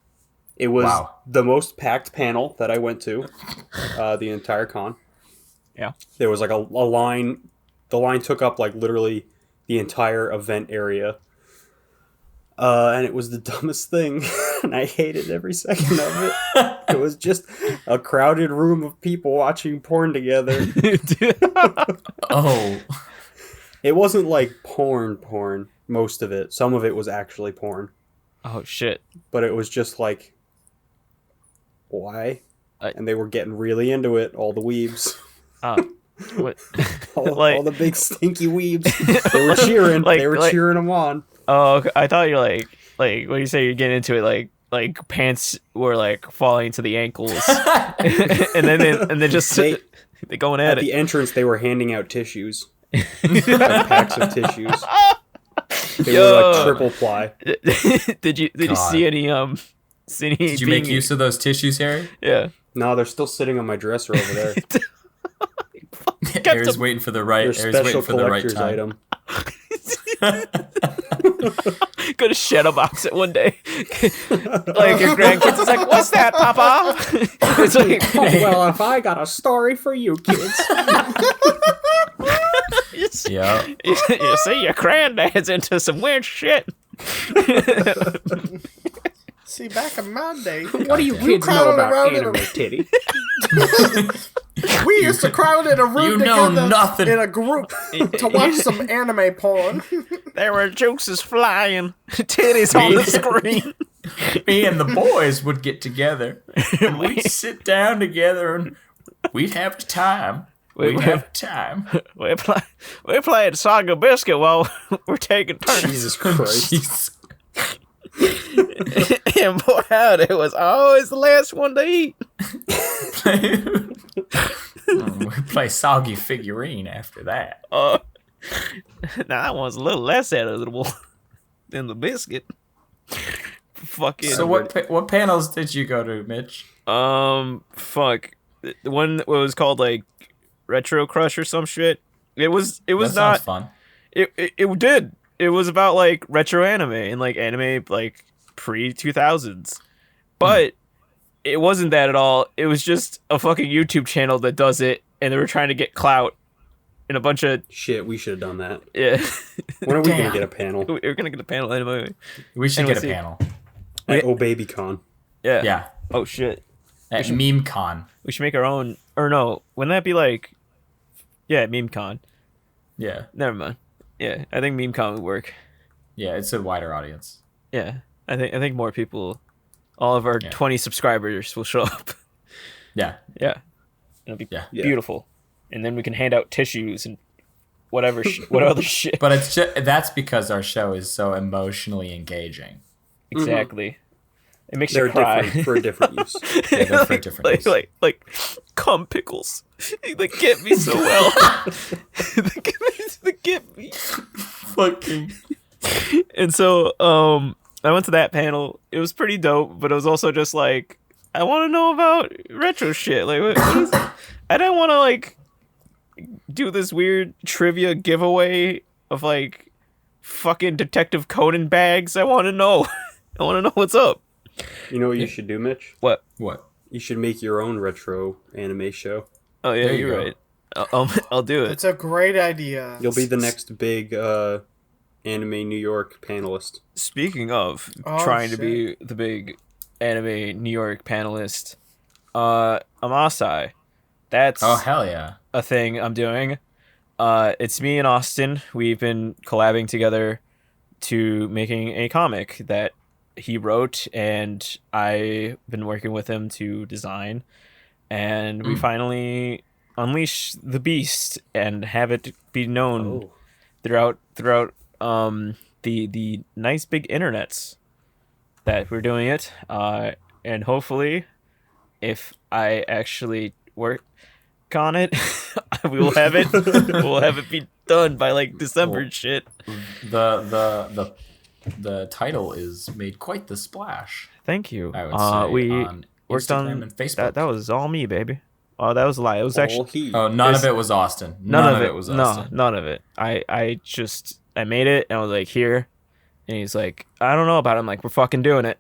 It was the most packed panel that I went to, the entire con. Yeah. There was like a line. The line took up like literally the entire event area. And it was the dumbest thing, and I hated every second of it. It was just a crowded room of people watching porn together. Oh. It wasn't like porn, most of it. Some of it was actually porn. Oh, shit. But it was just like, why? I- And they were getting really into it, all the weebs. What? All the big stinky weebs. They were cheering. They were cheering them on. Oh, I thought you're like what do you say? You're getting into it like pants were like falling to the ankles, and then just they going at it. At the entrance, they were handing out tissues, like packs of tissues. They were like triple ply. Did you see any Did you make use of those tissues, Harry? Yeah. No, they're still sitting on my dresser over there. Harry's waiting for the right. They're Harry's waiting special for the right collector's time. item. Go to shadow box it one day. Like your grandkids is like, what's that, Papa? It's like, Oh, well, if I got a story for you kids. Yeah. You see, your granddad's into some weird shit. See, back in my day, What do you we kids know crowded about around in anime titty? we used to crowd in a room You know together nothing. in a group to watch some anime porn. There were juices flying, titties on the screen. Me and the boys would get together, and we'd sit down together, and we'd have a time. We'd have a time. We're playing Saga Biscuit while we're taking turns. Jesus Christ. Jeez. And boy, howdy, it was always the last one to eat. We play soggy figurine after that. Now that one's a little less edible than the biscuit. Fucking. So what panels did you go to, Mitch? Fuck. The one that was called like Retro Crush or some shit. It was That not sounds fun. It did. It was about like retro anime and like anime like pre-2000s. But it wasn't that at all. It was just a fucking YouTube channel that does it, and they were trying to get clout and a bunch of Shit, we should have done that. yeah. When are we going Damn. to get a panel? We're going to get a panel anyway. We should And get we'll a see. panel. At Oh Baby Con. Yeah. Yeah. Oh shit. At MemeCon. We should make our own, or no, wouldn't that be like yeah, MemeCon. Yeah. Never mind. Yeah, I think MemeCon would work. Yeah, it's a wider audience. Yeah, I think more people, all of our 20 subscribers will show up. Yeah. Yeah, it'll be Yeah. beautiful, and then we can hand out tissues and whatever, what other shit. But it's that's because our show is so emotionally engaging. Exactly, it makes They're you cry. different for a different use. Yeah, they're for different like, use. like cum pickles. They get me so well. they get me. Fucking. And so, I went to that panel. It was pretty dope, but it was also just like, I want to know about retro shit. Like, what is, I didn't want to like do this weird trivia giveaway of like fucking Detective Conan bags. I want to know. I want to know what's up. You know what you should do, Mitch? What? What? You should make your own retro anime show. Oh yeah, There you you're go. right. I'll do it. It's a great idea. You'll be the next big anime New York panelist. Speaking of Oh, trying shit. to be the big anime New York panelist, Amasai. That's Oh, hell yeah. a thing I'm doing. It's me and Austin. We've been collabing together to making a comic that he wrote, and I've been working with him to design. And we finally unleash the beast and have it be known Oh. throughout the nice big internets that we're doing it. And hopefully, if I actually work on it, we will have it. We'll have it be done by like December and shit. The the title is made quite the splash. Thank you. I would say We on worked Instagram on and Facebook. that was all me, baby. Oh, that was a lie. It was All actually he. Oh, none It's- of it was Austin. None of it was Austin. No, none of it. I made it and I was like, here. And he's like, I don't know about it. I'm like, we're fucking doing it.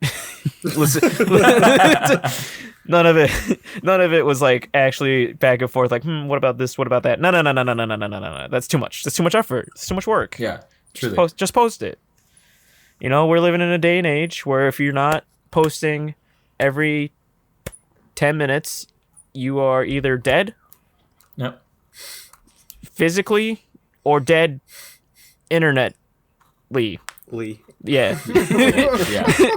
Listen, none of it was like actually back and forth. Like, what about this? What about that? No. That's too much. That's too much effort. It's too much work. Yeah, truly. Just post it. You know, we're living in a day and age where if you're not posting every 10 minutes, you are either dead Yep. physically or dead internetly. Lee. Yeah. Yeah.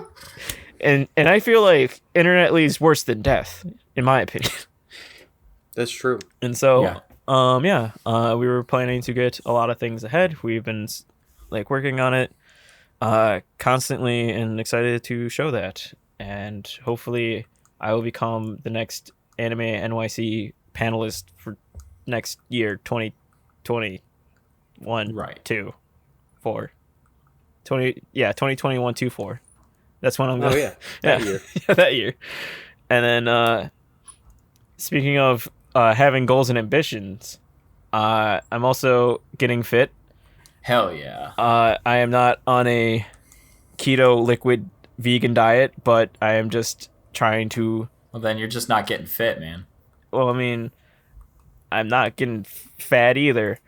and I feel like internetly is worse than death, in my opinion. That's true. And so, Yeah. we were planning to get a lot of things ahead. We've been like working on it constantly and excited to show that. And hopefully I will become the next Anime NYC panelist for next year, 2021, Right. 2, 4. 2021 2-4. That's when I'm going. Oh yeah. Yeah. That year. Yeah, that year. And then speaking of having goals and ambitions, I'm also getting fit. Hell yeah. I am not on a keto liquid vegan diet, but I am just trying to. Well, then you're just not getting fit, man. Well, I mean, I'm not getting fat either.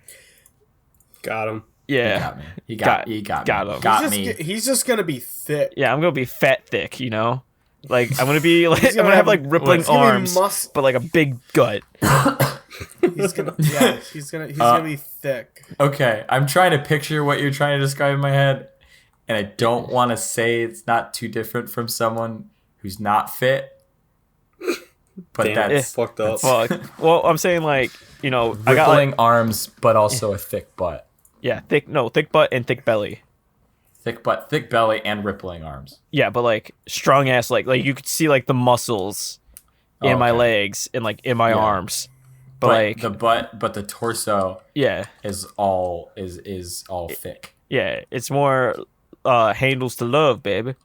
Got him. Yeah. He got me. He got me. Got me. He's just gonna be thick. Yeah, I'm gonna be fat thick, you know. Like I'm gonna be like I'm gonna have like rippling he's gonna be arms, but like a big gut. He's gonna be thick. Okay, I'm trying to picture what you're trying to describe in my head, and I don't want to say it's not too different from someone who's not fit. But Damn, that's fucked up. Fuck. Well, I'm saying like I got like, rippling arms, but also a thick butt. yeah, thick butt and thick belly. Thick butt, thick belly, and rippling arms. Yeah, but like strong ass, like you could see like the muscles in my Okay. legs and like in my Yeah. arms. But But like the butt, but the torso yeah, is all thick. yeah, it's more handles to love, baby.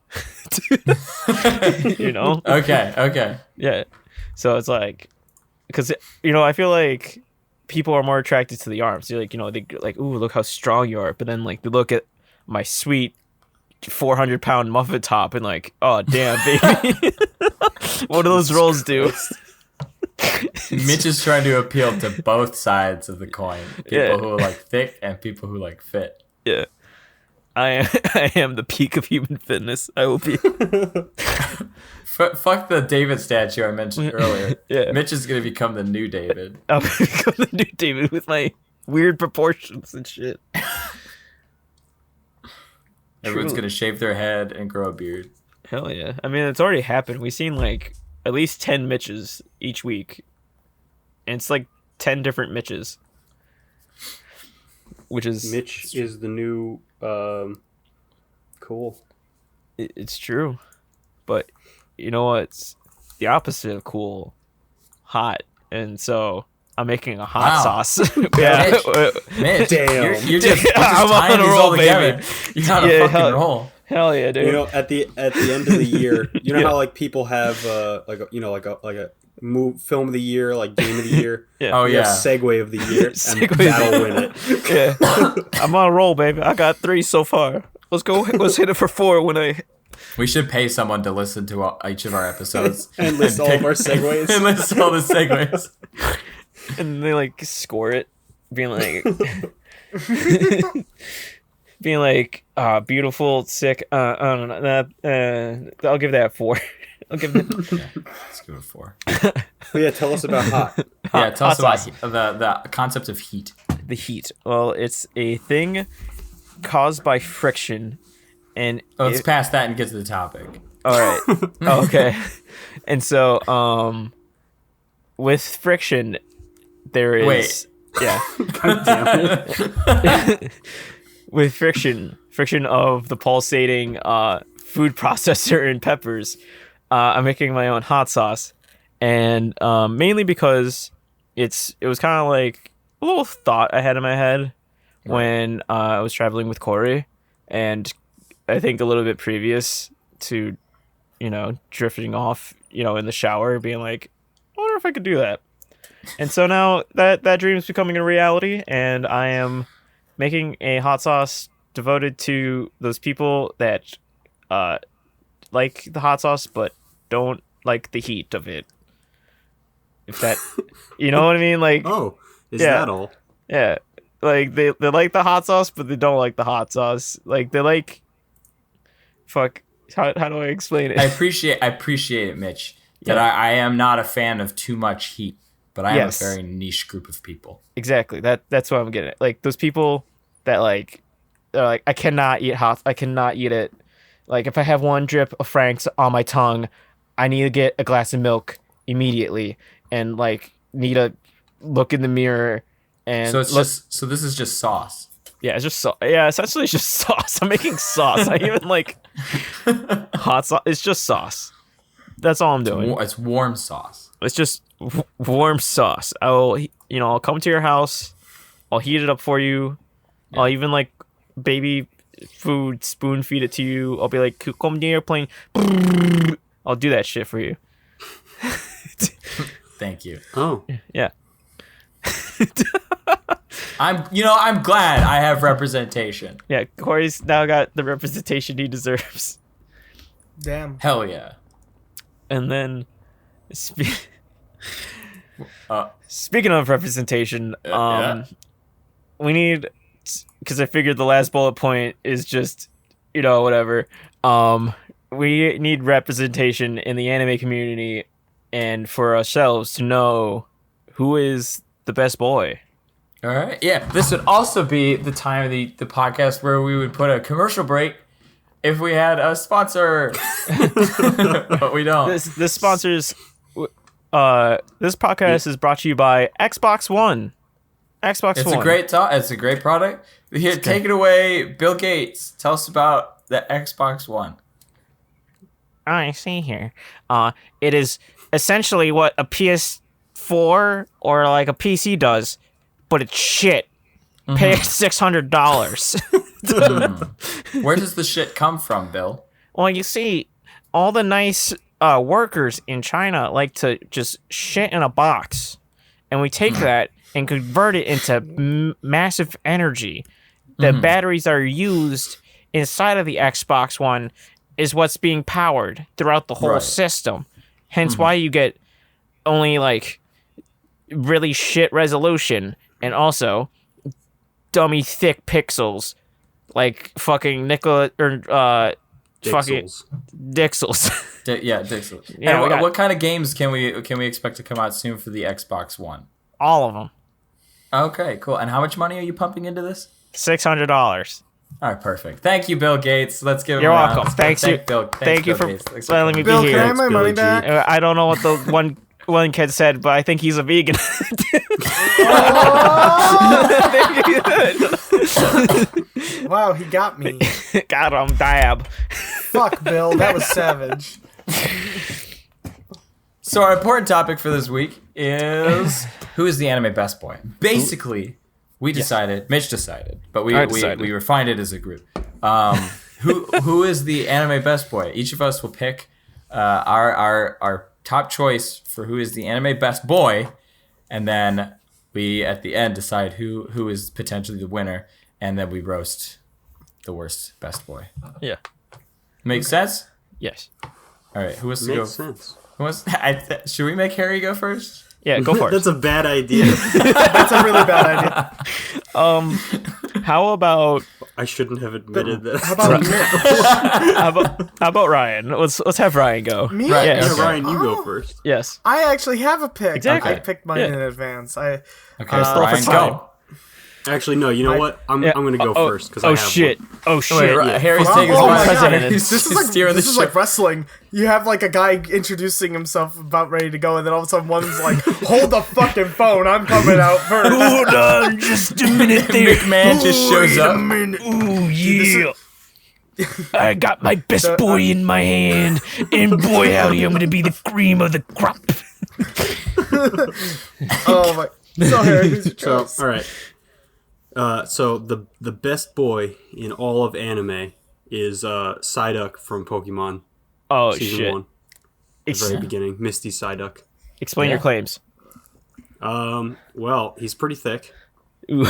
You know? Okay. Yeah. So it's like, because I feel like people are more attracted to the arms. They're like, they like, ooh, look how strong you are. But then like they look at my sweet 400-pound muffin top and like, oh damn, baby, what do those rolls do? Mitch is trying to appeal to both sides of the coin. People Yeah. who like thick and people who like fit. Yeah. I am the peak of human fitness. I will be. Fuck the David statue I mentioned earlier. Yeah. Mitch is gonna become the new David. I'll become the new David with my weird proportions and shit. Everyone's True. gonna shave their head and grow a beard. Hell yeah. I mean, it's already happened. We've seen like at least 10 Mitches each week. And it's like 10 different Mitches. Which is Mitch is the new cool. it's true. But you know what? It's the opposite of cool. Hot. And so I'm making a hot Wow. sauce. Yeah. Mitch, Damn. you're just I'm tying on a these roll, all together. baby. You're on a Yeah, fucking hell- roll. Hell yeah, dude. You know, at the end of the year, you know Yeah. how like people have like a film of the year, like game of the year. Yeah. Oh We have yeah. Segue of the year, and Segue. that'll win it. Yeah. I'm on a roll, baby. I got 3 so far. Let's go. Let's hit it for 4 when I. We should pay someone to listen to each of our episodes And list all of our segues. and list all the segues. And they like score it, being like, beautiful, sick. I don't know. I'll give that 4. I'll give that. Let's give it 4. But yeah, tell us about hot. Yeah, tell us hot about sauce. the concept of heat. The heat. Well, it's a thing caused by friction, and Let's pass that and get to the topic. all right. Okay. And so, with friction, there is. Wait. Yeah. With friction of the pulsating food processor and peppers, I'm making my own hot sauce, and mainly because it was kind of like a little thought I had in my head when I was traveling with Corey, and I think, a little bit previous to, drifting off, in the shower, being like, I wonder if I could do that. And so now that dream is becoming a reality, and I am making a hot sauce devoted to those people that like the hot sauce but don't like the heat of it. If that, you know what I mean? Like, Oh, is yeah. that all? Yeah, like they like the hot sauce, but they don't like the hot sauce. Like they like, fuck. How do I explain it? I appreciate it, Mitch. That I am not a fan of too much heat, but I am a very niche group of people. Exactly. That's what I'm getting at. Like those people that they're like, I cannot eat hot. I cannot eat it. Like if I have one drip of Frank's on my tongue, I need to get a glass of milk immediately, and like need to look in the mirror. And so this is just sauce. Yeah, it's just essentially it's just sauce. I'm making sauce. I even like hot sauce. It's just sauce. That's all I'm doing. It's warm sauce. It's just warm sauce. I'll come to your house. I'll heat it up for you. Yeah. I'll even like baby food spoon feed it to you. I'll be like, come near airplane. I'll do that shit for you. Thank you. Oh. Yeah. I'm glad I have representation. Yeah, Corey's now got the representation he deserves. Damn. Hell yeah. And then, speaking of representation, we need, because I figured the last bullet point is just, whatever. We need representation in the anime community, and for ourselves to know who is the best boy. All right. Yeah. This would also be the time of the podcast where we would put a commercial break if we had a sponsor. But we don't. This sponsors. This podcast is brought to you by Xbox One. It's a great product. Here, take it away, Bill Gates. Tell us about the Xbox One. I see here. It is essentially what a PS4 or like a PC does, but it's shit. Mm-hmm. Pay $600. Where does the shit come from, Bill? Well, you see, all the nice workers in China like to just shit in a box, and we take that and convert it into massive energy. The batteries that are used inside of the Xbox One is what's being powered throughout the whole system. Hence why you get only like really shit resolution, and also dummy thick pixels like fucking Nicola or fucking Dixels. Dixels. Yeah, and what kind of games can we expect to come out soon for the Xbox One? All of them. Okay, cool. And how much money are you pumping into this? $600. All right, perfect. Thank you, Bill Gates. Let's give him You're a round. welcome. Thank you for letting me Bill, be here. can I have my money back? I don't know what the one kid said, but I think he's a vegan. Wow, he got me. Got him, dab. Fuck, Bill, that was savage. So our important topic for this week is who is the anime best boy? Basically, we decided, Mitch decided, but we refined it as a group. Who is the anime best boy? Each of us will pick our top choice for who is the anime best boy, and then we at the end decide who is potentially the winner, and then we roast the worst best boy. Yeah. Makes sense? Yes. All right, who wants to go? Makes sense. Should we make Harry go first? Yeah, go for it. That's a bad idea. That's a really bad idea. How about I shouldn't have admitted that. how about Ryan? Let's have Ryan go. Me? Right, Yes. Yeah, Ryan, you go first. Yes. I actually have a pick. Exactly. I picked mine in advance. Okay, Ryan, go. Actually, no. You know what? I'm going to go first because I have shit. one. Oh shit. Wait, Harry's Oh taking his my God. president. This is like wrestling. You have like a guy introducing himself about ready to go, and then all of a sudden one's like, "Hold the fucking phone! I'm coming out first." Hold on, just a minute there. McMahon just shows up. Ooh, yeah. I got my best boy in my hand, and boy howdy, I'm gonna be the cream of the crop. Oh my! So Harry, who's your So, choice? all right. So the best boy in all of anime is Psyduck from Pokemon Oh Season shit! 1. The very beginning, Misty Psyduck. Explain your claims. Well, he's pretty thick. Ooh.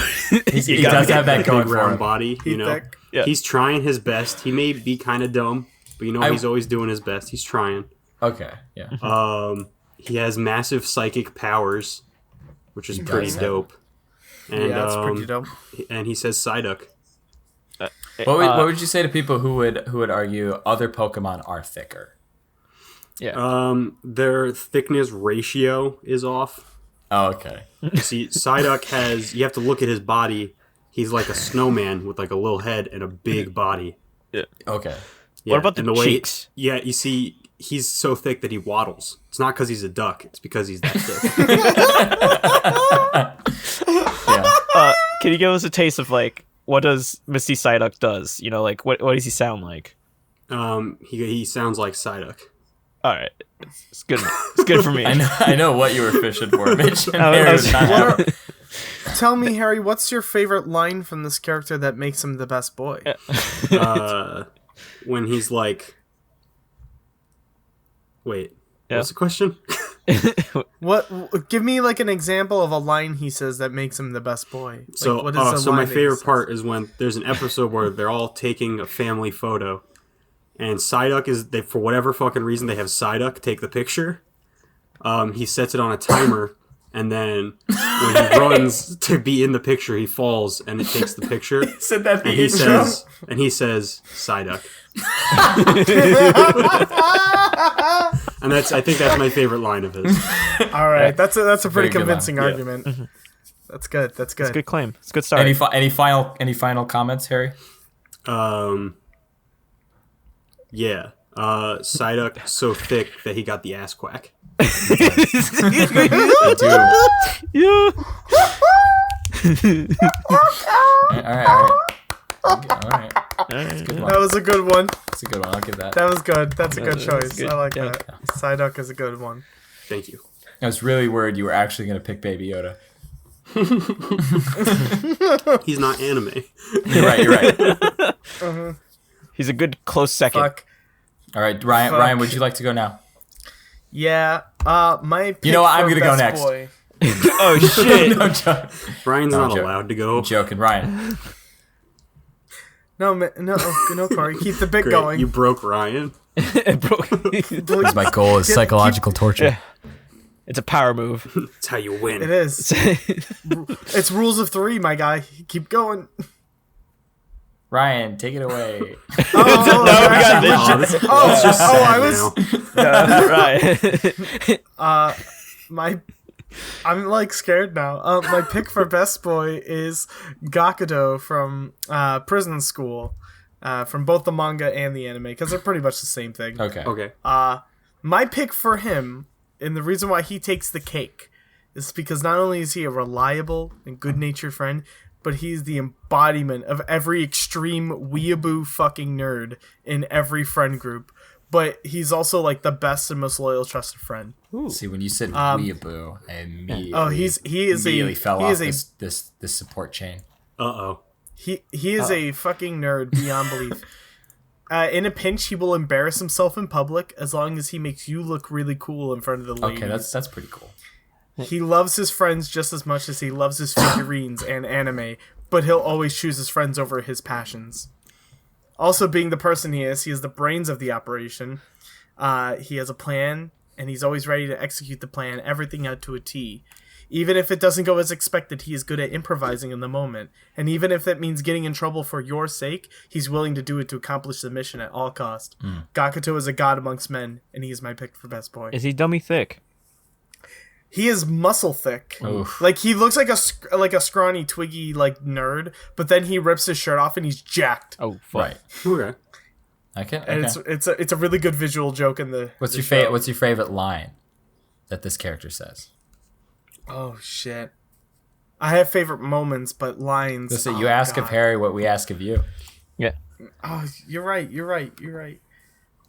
He does have that going Big for round him. body, you know. Thick. Yeah. He's trying his best. He may be kind of dumb, but he's always doing his best. He's trying. Okay, yeah. He has massive psychic powers, which is pretty does. dope. And Yeah, it's pretty dope. And he says Psyduck. What would you say to people who would argue other Pokemon are thicker? Yeah. Their thickness ratio is off. Oh, okay. See, Psyduck you have to look at his body. He's like a snowman with like a little head and a big body. Okay. Yeah, What about the and cheeks? Yeah, you see, he's so thick that he waddles. It's not because he's a duck. It's because he's that thick. Yeah. Can you give us a taste of like what does Misty Psyduck does? You know, like what does he sound like? He sounds like Psyduck. All right, it's good. It's good for me. I know what you were fishing for, Mitch. And I Harry was- was not happy. Tell me, Harry, what's your favorite line from this character that makes him the best boy? When he's like, wait, Yeah. what's the question? What? Give me like an example of a line he says that makes him the best boy. Like, So, what is the so line my that he favorite says? part is when there's an episode where they're all taking a family photo, and Psyduck for whatever fucking reason they have Psyduck take the picture. He sets it on a timer, and then when he runs to be in the picture, he falls, and it takes the picture. Said that the And he intro. says Psyduck. And I think that's my favorite line of his. All right, that's a pretty very good line. convincing Yeah. argument. That's good. That's good. It's a good claim. It's a good start. Any final comments, Harry? Yeah. Psyduck so thick that he got the ass quack. I do. Yeah. All right. That's a good one. That was a good one. That's a good one. I'll give that. That was good. That's a good That's choice. good. I like Yeah. that. Psyduck is a good one. Thank you. I was really worried you were actually going to pick Baby Yoda. He's not anime. You're right. He's a good close second. Fuck. All right, Ryan. Fuck. Ryan, would you like to go now? Yeah. My. You know what? I'm pick for gonna go best next. boy- Oh shit! No, joke. Brian's No, not I'm joking. allowed to go. I'm joking, Ryan. No, Corey. Keep the bit Great. going. You broke Ryan. Because my goal is psychological torture. It's a power move. That's how you win. It is. It's rules of three, my guy. Keep going. Ryan, take it away. No, we got this. It's just sad Right. I'm like scared now. My pick for best boy is Gakudo from Prison School, from both the manga and the anime, because they're pretty much the same thing. Okay. Okay. My pick for him, and the reason why he takes the cake, is because not only is he a reliable and good-natured friend, but he's the embodiment of every extreme weeaboo fucking nerd in every friend group. But he's also like the best and most loyal, trusted friend. See, when you said weeaboo, I immediately fell off this support chain. Uh-oh. He is a fucking nerd beyond belief. In a pinch, he will embarrass himself in public as long as he makes you look really cool in front of the ladies. Okay, that's pretty cool. He loves his friends just as much as he loves his figurines and anime, but he'll always choose his friends over his passions. Also, being the person he is the brains of the operation. He has a plan, and he's always ready to execute the plan, everything out to a T. Even if it doesn't go as expected, he is good at improvising in the moment. And even if that means getting in trouble for your sake, he's willing to do it to accomplish the mission at all cost. Gakuto is a god amongst men, and he is my pick for best boy. Is he dummy thick? He is muscle thick. Oof. Like he looks like a scrawny, twiggy like nerd, but then he rips his shirt off and he's jacked. Oh fuck. Right. Okay. Okay. And it's a really good visual joke in the. What's the your show. What's your favorite line that this character says? Oh shit! I have favorite moments, but lines. Listen, oh, you ask God. of Harry what we ask of you. Yeah. Oh, you're right.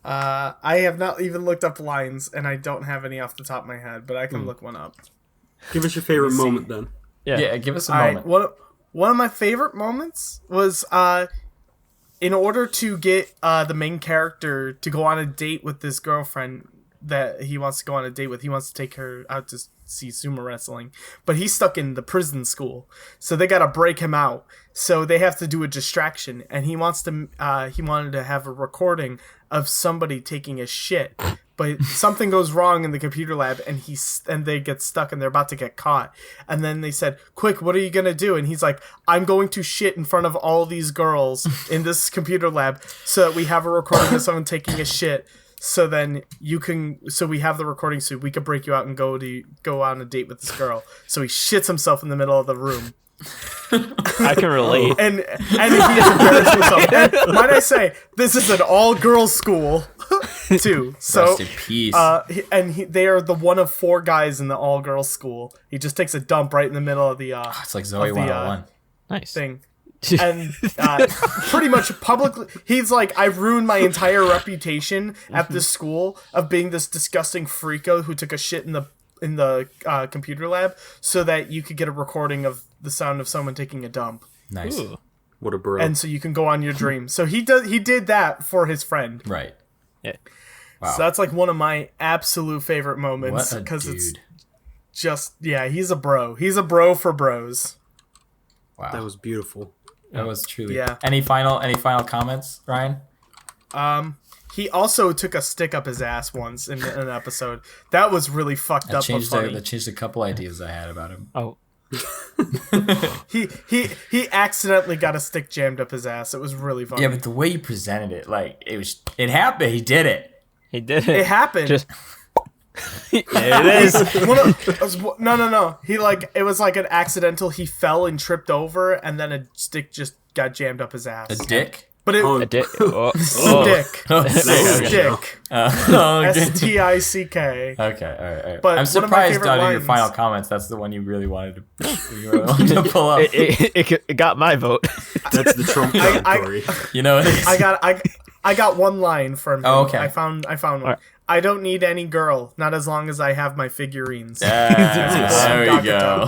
I have not even looked up lines, and I don't have any off the top of my head, but I can look one up. Give us your favorite moment then. Yeah. Yeah, give us a All moment. right, one of my favorite moments was in order to get the main character to go on a date with this girlfriend that he wants to go on a date with, he wants to take her out to see sumo wrestling, but he's stuck in the prison school, so they gotta break him out. So they have to do a distraction, and he wanted to have a recording of somebody taking a shit, but something goes wrong in the computer lab, and they get stuck, and they're about to get caught. And then they said, "Quick, what are you gonna do?" And he's like, "I'm going to shit in front of all these girls in this computer lab, so that we have a recording of someone taking a shit." So then we have the recording, so we could break you out and go on a date with this girl. So he shits himself in the middle of the room. I can relate. And he is embarrassed himself. And might I say, this is an all-girls school, too. So, Rest in peace. They are the one of 4 guys in the all-girls school. He just takes a dump right in the middle of the it's like Zoe 101. Nice thing. And pretty much publicly, he's like, I've ruined my entire reputation at this school of being this disgusting freako who took a shit in the computer lab, so that you could get a recording of the sound of someone taking a dump. Nice. Ooh. What a bro. And so you can go on your dream. So he did that for his friend. Right. Yeah. Wow. So that's like one of my absolute favorite moments, What a because dude. it's just, yeah, he's a bro. He's a bro for bros. Wow. That was beautiful. That was truly. Yeah. Any final comments, Ryan? He also took a stick up his ass once in an episode. That was really fucked up but funny. That changed a couple ideas I had about him. Oh. He accidentally got a stick jammed up his ass. It was really funny. Yeah, but the way you presented it, like it happened. He did it. He did it. It happened. Just there it is. No. It was like an accidental. He fell and tripped over, and then a stick just got jammed up his ass. A dick. But it A dick. Oh. stick. Stick. Okay. STICK. Okay. All right. But I'm one of my surprised favorite out of your lines- final comments. That's the one you really wanted to pull up. It got my vote. That's the Trump card, Corey. You know. I got one line from him. Oh, okay. I found one. Right. I don't need any girl, not as long as I have my figurines. There we go.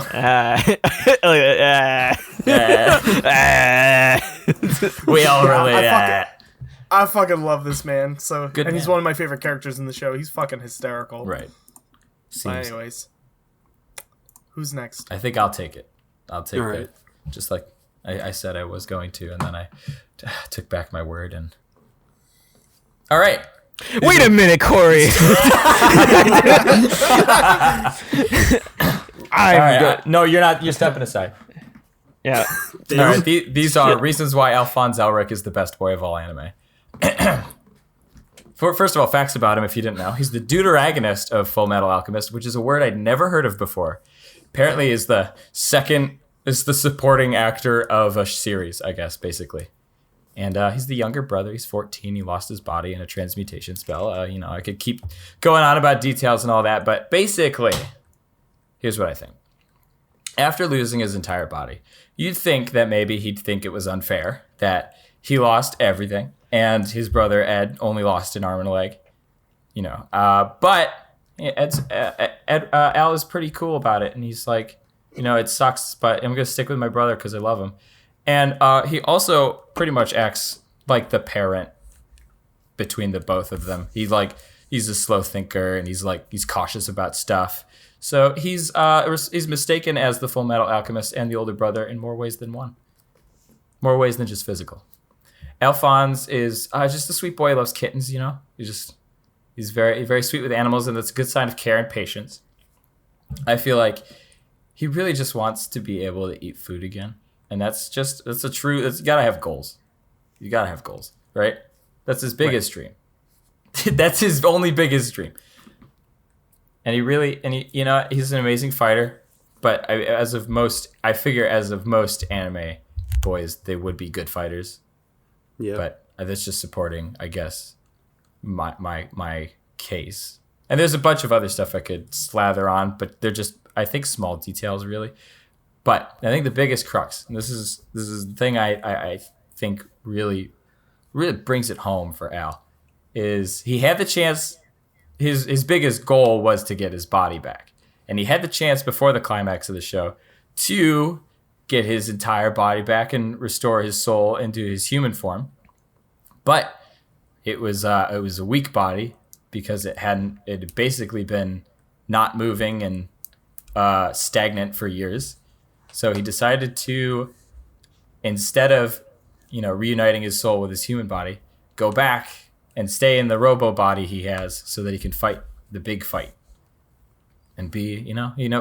We all relate that. I fucking love this man. So, Good and he's man. one of my favorite characters in the show. He's fucking hysterical. Right. But Seems. anyways, who's next? I think I'll take it. I'll take All it. right. Just like I said I was going to, and then I took back my word. And all right. Wait a minute, Corey. All right. No, you're not. You're stepping aside. Yeah. All right. These are reasons why Alphonse Elric is the best boy of all anime. First of all, facts about him if you didn't know. He's the deuteragonist of Full Metal Alchemist, which is a word I'd never heard of before. Apparently is the supporting actor of a series, I guess, basically. And he's the younger brother. He's 14. He lost his body in a transmutation spell. I could keep going on about details and all that, but basically, here's what I think. After losing his entire body, you'd think that maybe he'd think it was unfair that he lost everything and his brother Ed only lost an arm and a leg. But Al is pretty cool about it, and he's like, it sucks, but I'm gonna stick with my brother because I love him. And he also pretty much acts like the parent between the both of them. He's a slow thinker, and he's cautious about stuff. So he's mistaken as the Full Metal Alchemist and the older brother in more ways than one. More ways than just physical. Alphonse is just a sweet boy. He loves kittens. He's very, very sweet with animals, and that's a good sign of care and patience. I feel like he really just wants to be able to eat food again. And you gotta have goals. You gotta have goals, right? That's his biggest dream. That's his only biggest dream. And he's an amazing fighter. But as of most anime boys, they would be good fighters. Yeah. But that's just supporting, I guess, my case. And there's a bunch of other stuff I could slather on, but they're just, I think, small details, really. But I think the biggest crux, and this is the thing I think really brings it home for Al, is he had the chance. His biggest goal was to get his body back, and he had the chance before the climax of the show to get his entire body back and restore his soul into his human form. but it was a weak body because it had basically been not moving and stagnant for years. So he decided to, instead of reuniting his soul with his human body, go back and stay in the robo body he has so that he can fight the big fight and be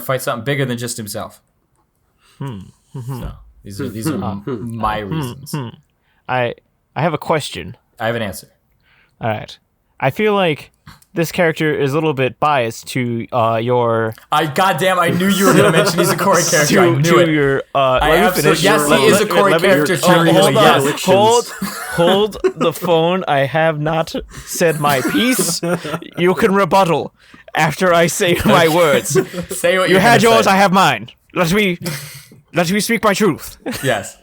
fight something bigger than just himself. So these are my reasons. I have a question. I have an answer. All right. I feel like this character is a little bit biased to your. Goddamn! I knew you were going to mention he's a Corey character. I knew it. Your, Yes, he is a Corey character. Hold the phone. I have not said my piece. You can rebuttal after I say my words. Say what you had yours. Say. I have mine. Let me speak my truth. Yes.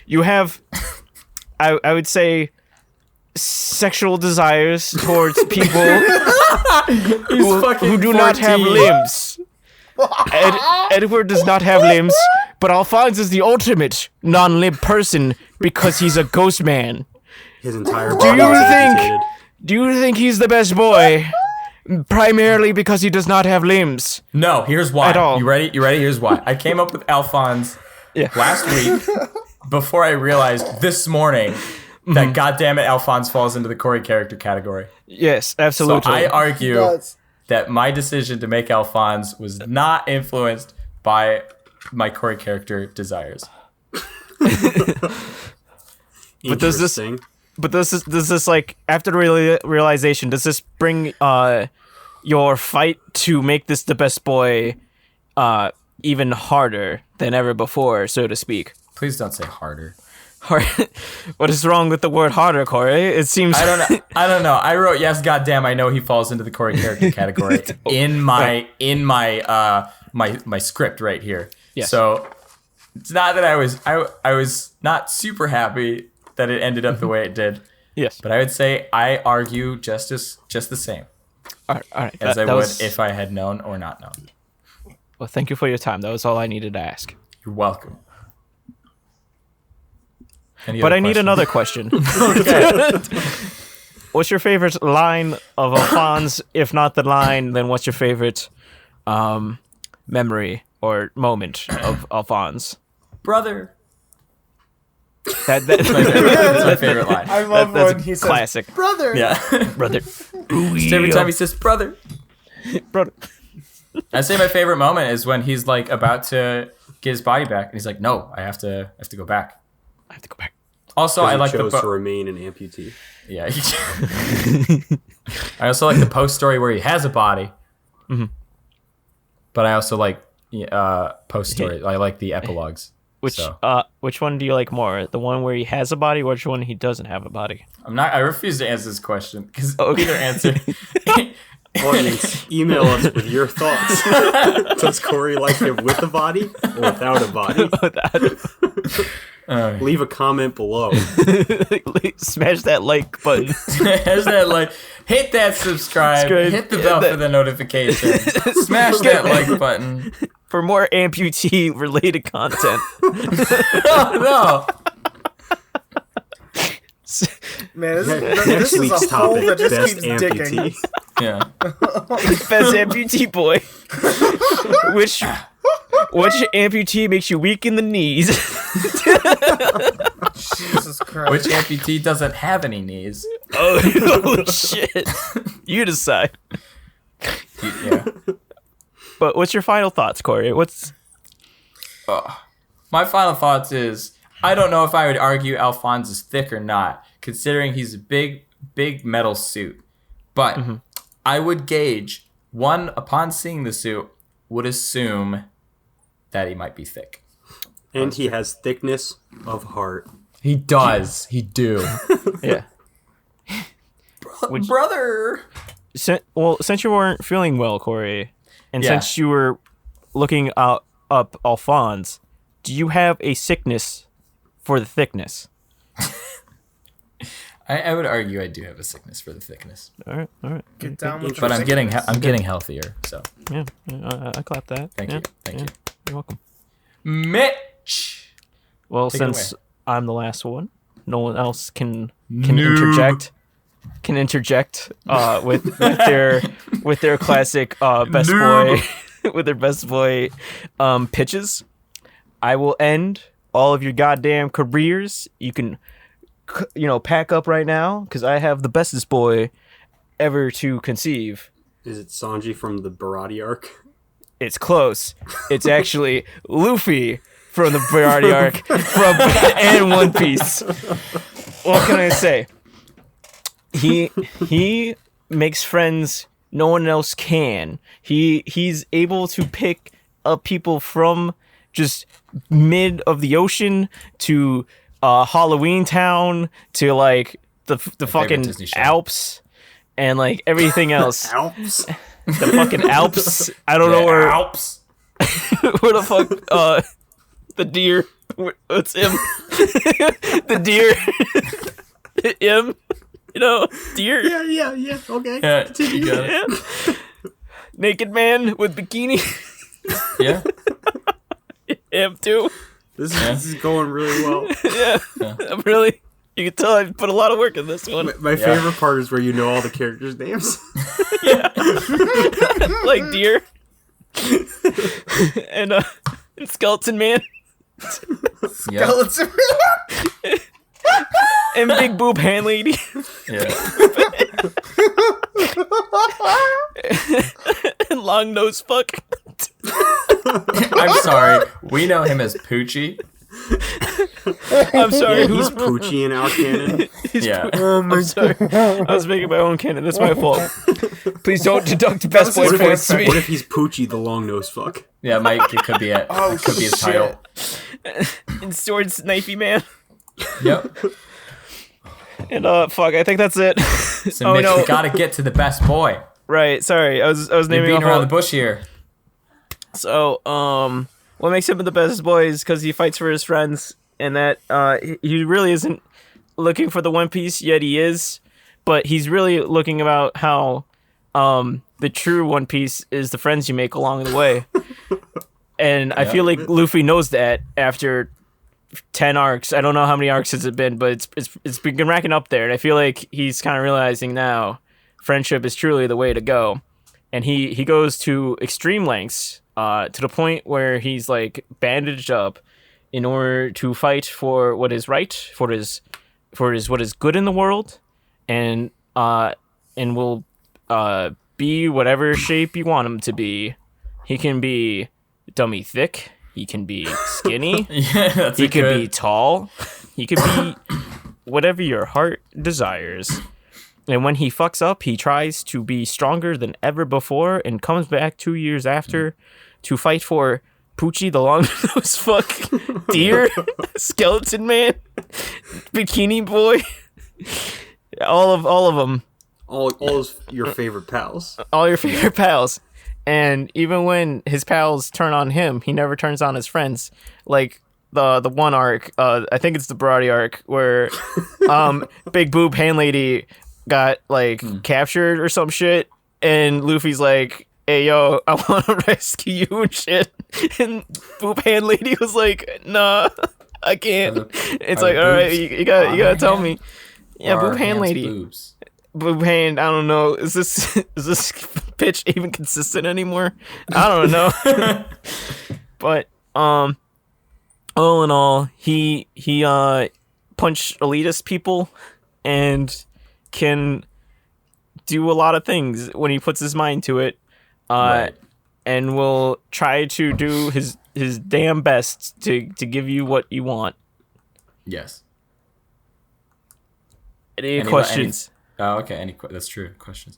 You have, I would say, sexual desires towards people who do not have limbs. Edward does not have limbs, but Alphonse is the ultimate non-limb person because he's a ghost man. His entire body is amputated. Do you think he's the best boy? Primarily because he does not have limbs. No, here's why. At all. You ready? Here's why. I came up with Alphonse last week before I realized this morning that goddamn it, Alphonse falls into the Corey character category. Yes, absolutely. So I argue that my decision to make Alphonse was not influenced by my Corey character desires. But does this like after the realization, does this bring your fight to make this the best boy even harder than ever before, so to speak? Please don't say harder. What is wrong with the word harder, Corey? It seems I don't know. I wrote yes, goddamn. I know he falls into the Corey character category in my script right here. Yes. So it's not that I was not super happy that it ended up the way it did. Yes. But I would say I argue just the same All right. as I would if I had known or not known. Well, thank you for your time. That was all I needed to ask. You're welcome. But I need another question. What's your favorite line of Alphonse? If not the line, then what's your favorite memory or moment of Alphonse? Brother. That's my favorite line. I love when he classic. says, "Brother." Yeah. Brother. Just every time he says brother. Brother. I say my favorite moment is when he's like about to get his body back and he's like, "No, I have to go back. I have to go back." Also, I like chose to remain an amputee. Yeah. I also like the post story where he has a body. Mm-hmm. But I also like post story. I like the epilogues. Which one do you like more? The one where he has a body, or which one he doesn't have a body? I refuse to answer this question because either answer. Audience, email us with your thoughts. Does Corey like him with a body or without a body? Leave a comment below. Smash that like button. Smash that like. Hit that subscribe. Hit the bell for the notification. Smash that like button. For more amputee related content. Oh, no. Man, this is a hole that just best keeps amputee. digging. Yeah. Best amputee boy. Which amputee makes you weak in the knees? Jesus Christ. Which amputee doesn't have any knees? Oh shit. You decide. Yeah. But what's your final thoughts, Corey? My final thoughts is I don't know if I would argue Alphonse is thick or not, considering he's a big metal suit. But I would gauge, one, upon seeing the suit, would assume that he might be thick. And he has thickness of heart. He does. He do. Yeah. Brother! Since you weren't feeling well, Corey, and Yeah. since you were looking up Alphonse, do you have a sickness for the thickness? I would argue I do have a sickness for the thickness. All right. Get down with But the I'm getting healthier, so Yeah, I clap that. thank you. You're welcome. Mitch! Well, Take it since I'm the last one, No one else can interject. Can interject with their classic best boy with their best boy pitches. I will end all of your goddamn careers. You can pack up right now because I have the bestest boy ever to conceive. Is it Sanji from the Barati arc? It's close. It's actually Luffy from the Barati arc and One Piece. What can I say? He makes friends no one else can. He's able to pick up people from just mid of the ocean to Halloween Town to like the fucking Alps and like everything else. Alps? The fucking Alps. I don't know where Alps. where the fuck the deer. What's him? The deer. Him. Deer. Yeah. Okay. Yeah, you got it. Yeah. Naked man with bikini. Yeah. Him too. This is going really well. Yeah. I'm really. You can tell I put a lot of work in this one. My favorite part is where you know all the characters' names. Yeah. Like deer. and skeleton man. Yeah. Skeleton. And big boob hand lady. Yeah. And long nose fuck. I'm sorry. We know him as Poochie. I'm sorry. Yeah, he's Poochie in our canon. Yeah. I'm sorry. I was making my own canon. That's my fault. Please don't deduct the best boy points to me. What if he's Poochie, the long nose fuck? Yeah, Mike. It could be it. Oh, It could be his shit. title. And swords knifey man. Yep. And fuck, I think that's it. So Mitch, we gotta get to the best boy. Right, sorry. I was You're naming beating off around all the bush here. So, what makes him the best boy is because he fights for his friends, and that he really isn't looking for the One Piece, yet he is, but he's really looking about how the true One Piece is the friends you make along the way. And I feel like Luffy knows that after 10 arcs. I don't know how many arcs has it been, but it's been racking up there, and I feel like he's kind of realizing now friendship is truly the way to go. And he goes to extreme lengths, to the point where he's like bandaged up in order to fight for what is right, for his what is good in the world, and will be whatever shape you want him to be. He can be dummy thick. He can be skinny. Yeah, that's he could be tall. He could be whatever your heart desires. And when he fucks up, he tries to be stronger than ever before and comes back 2 years after to fight for Poochie the long-nosed fuck, deer, skeleton man, bikini boy, all of them. All of your favorite pals. All your favorite pals. And even when his pals turn on him, he never turns on his friends. Like the one arc, I think it's the Barati arc, where Big Boob Hand Lady got like captured or some shit, and Luffy's like, "Hey yo, I want to rescue you and shit." And Boob Hand Lady was like, "Nah, I can't." It's like, all right, you gotta tell me. Yeah, Boob Hand Lady. Boobs. Boob Hand, I don't know. Is this pitch even consistent anymore? I don't know. But all in all, he punched elitist people and can do a lot of things when he puts his mind to it. Right. And will try to do his damn best to give you what you want. Yes. Any questions? Oh, okay. That's true. Questions.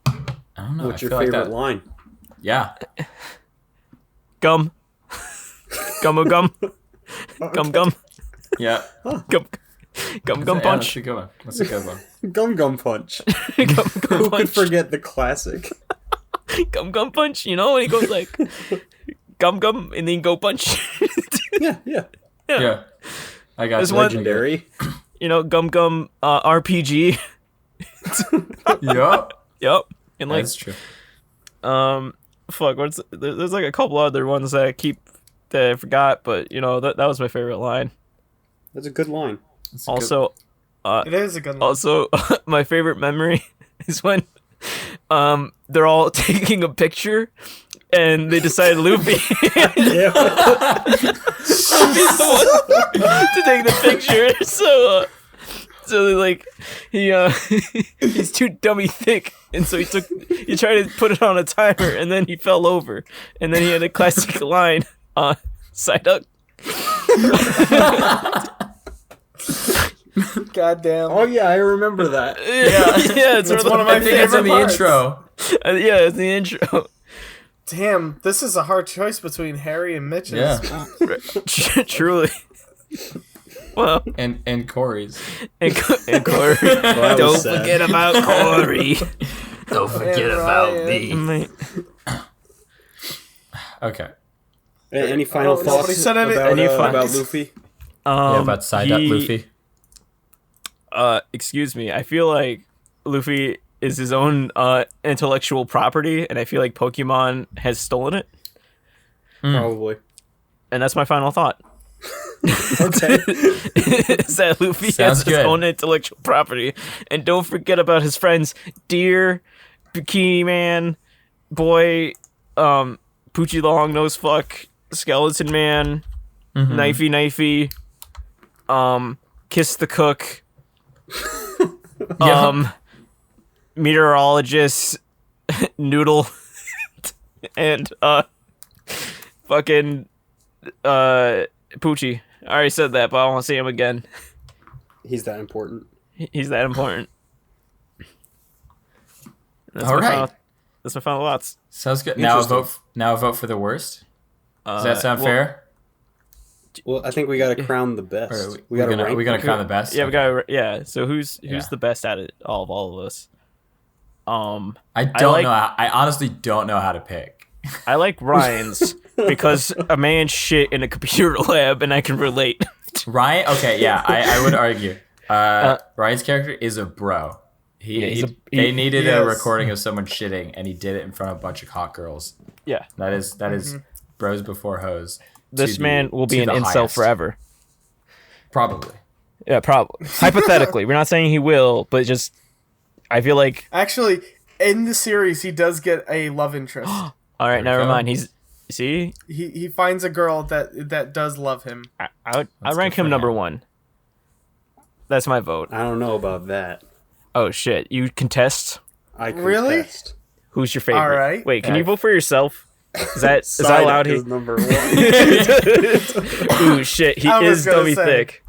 I don't know. What's I your feel like favorite that- line? Yeah. Gum. Gum. Gum. Yeah. Gum Yeah, punch. That's a good one. That's a good one. Gum punch. Gum Who could punch. forget the classic? Gum punch. You know when he goes like gum and then go punch. Yeah. Yeah. I got This you. one- Legendary. You know gum RPG. Yup. Yep. And like That's true. fuck. There's like a couple other ones that I forgot, but you know that was my favorite line. That's a good line. It's a Also, It is a good one. also, my favorite memory is when they're all taking a picture and they decide Luffy Yeah. Luffy's the one to take the picture. So like he's too dummy thick, and so he tried to put it on a timer, and then he fell over, and then he had a classic line on Psyduck. Goddamn. Oh yeah, I remember that. Yeah, it's That's one of my I think it's in the favorite parts. intro. Yeah, it's the intro. Damn, this is a hard choice between Harry and Mitch's. Yeah. Truly. Well, And Corey's. and Corey. that was Don't sad. forget about Corey. Don't forget about me. Okay. Any final Nobody thoughts said any- about, Any fi- about Luffy? Yeah, about Psyduck he- Luffy. Excuse me. I feel like Luffy is his own intellectual property, and I feel like Pokemon has stolen it. Probably. And that's my final thought. Okay. Is that Luffy Sounds has his good. own intellectual property, and don't forget about his friends Deer, Bikini Man, Boy, Poochie Long Nose Fuck, Skeleton Man, Knifey, Kiss the Cook, Meteorologist, Noodle, and fucking Poochie. I already said that, but I want to see him again. He's that important. He's that important. That's All my right. final- that's my final thoughts. Sounds good. Now a Interesting. vote for the worst. Does that sound fair? Well, I think we got to crown the best. Or We got to rank. we gonna them. crown the best. Yeah, we got. Yeah. So who's Yeah. the best at it? All of us. I don't like- know. I honestly don't know how to pick. I like Ryan's because a man shit in a computer lab, and I can relate. Ryan. Okay, yeah, I would argue. Ryan's character is a bro. They needed a Yes. recording of someone shitting, and he did it in front of a bunch of hot girls. Yeah. That is bros before hoes. This to man will be to an the incel highest. forever. Probably. Yeah, probably. Hypothetically, we're not saying he will, but just I feel like. Actually, in the series, he does get a love interest. All right, we never go. mind. He's see. He finds a girl that does love him. I That's rank good him for number him. 1. That's my vote. I don't know about that. Oh shit! You contest. I contest. Really? Who's your favorite? All right. Wait, can Yeah. you vote for yourself? Is that Psyduck allowed? is number 1. Ooh shit! He I was is gonna dummy say. thick.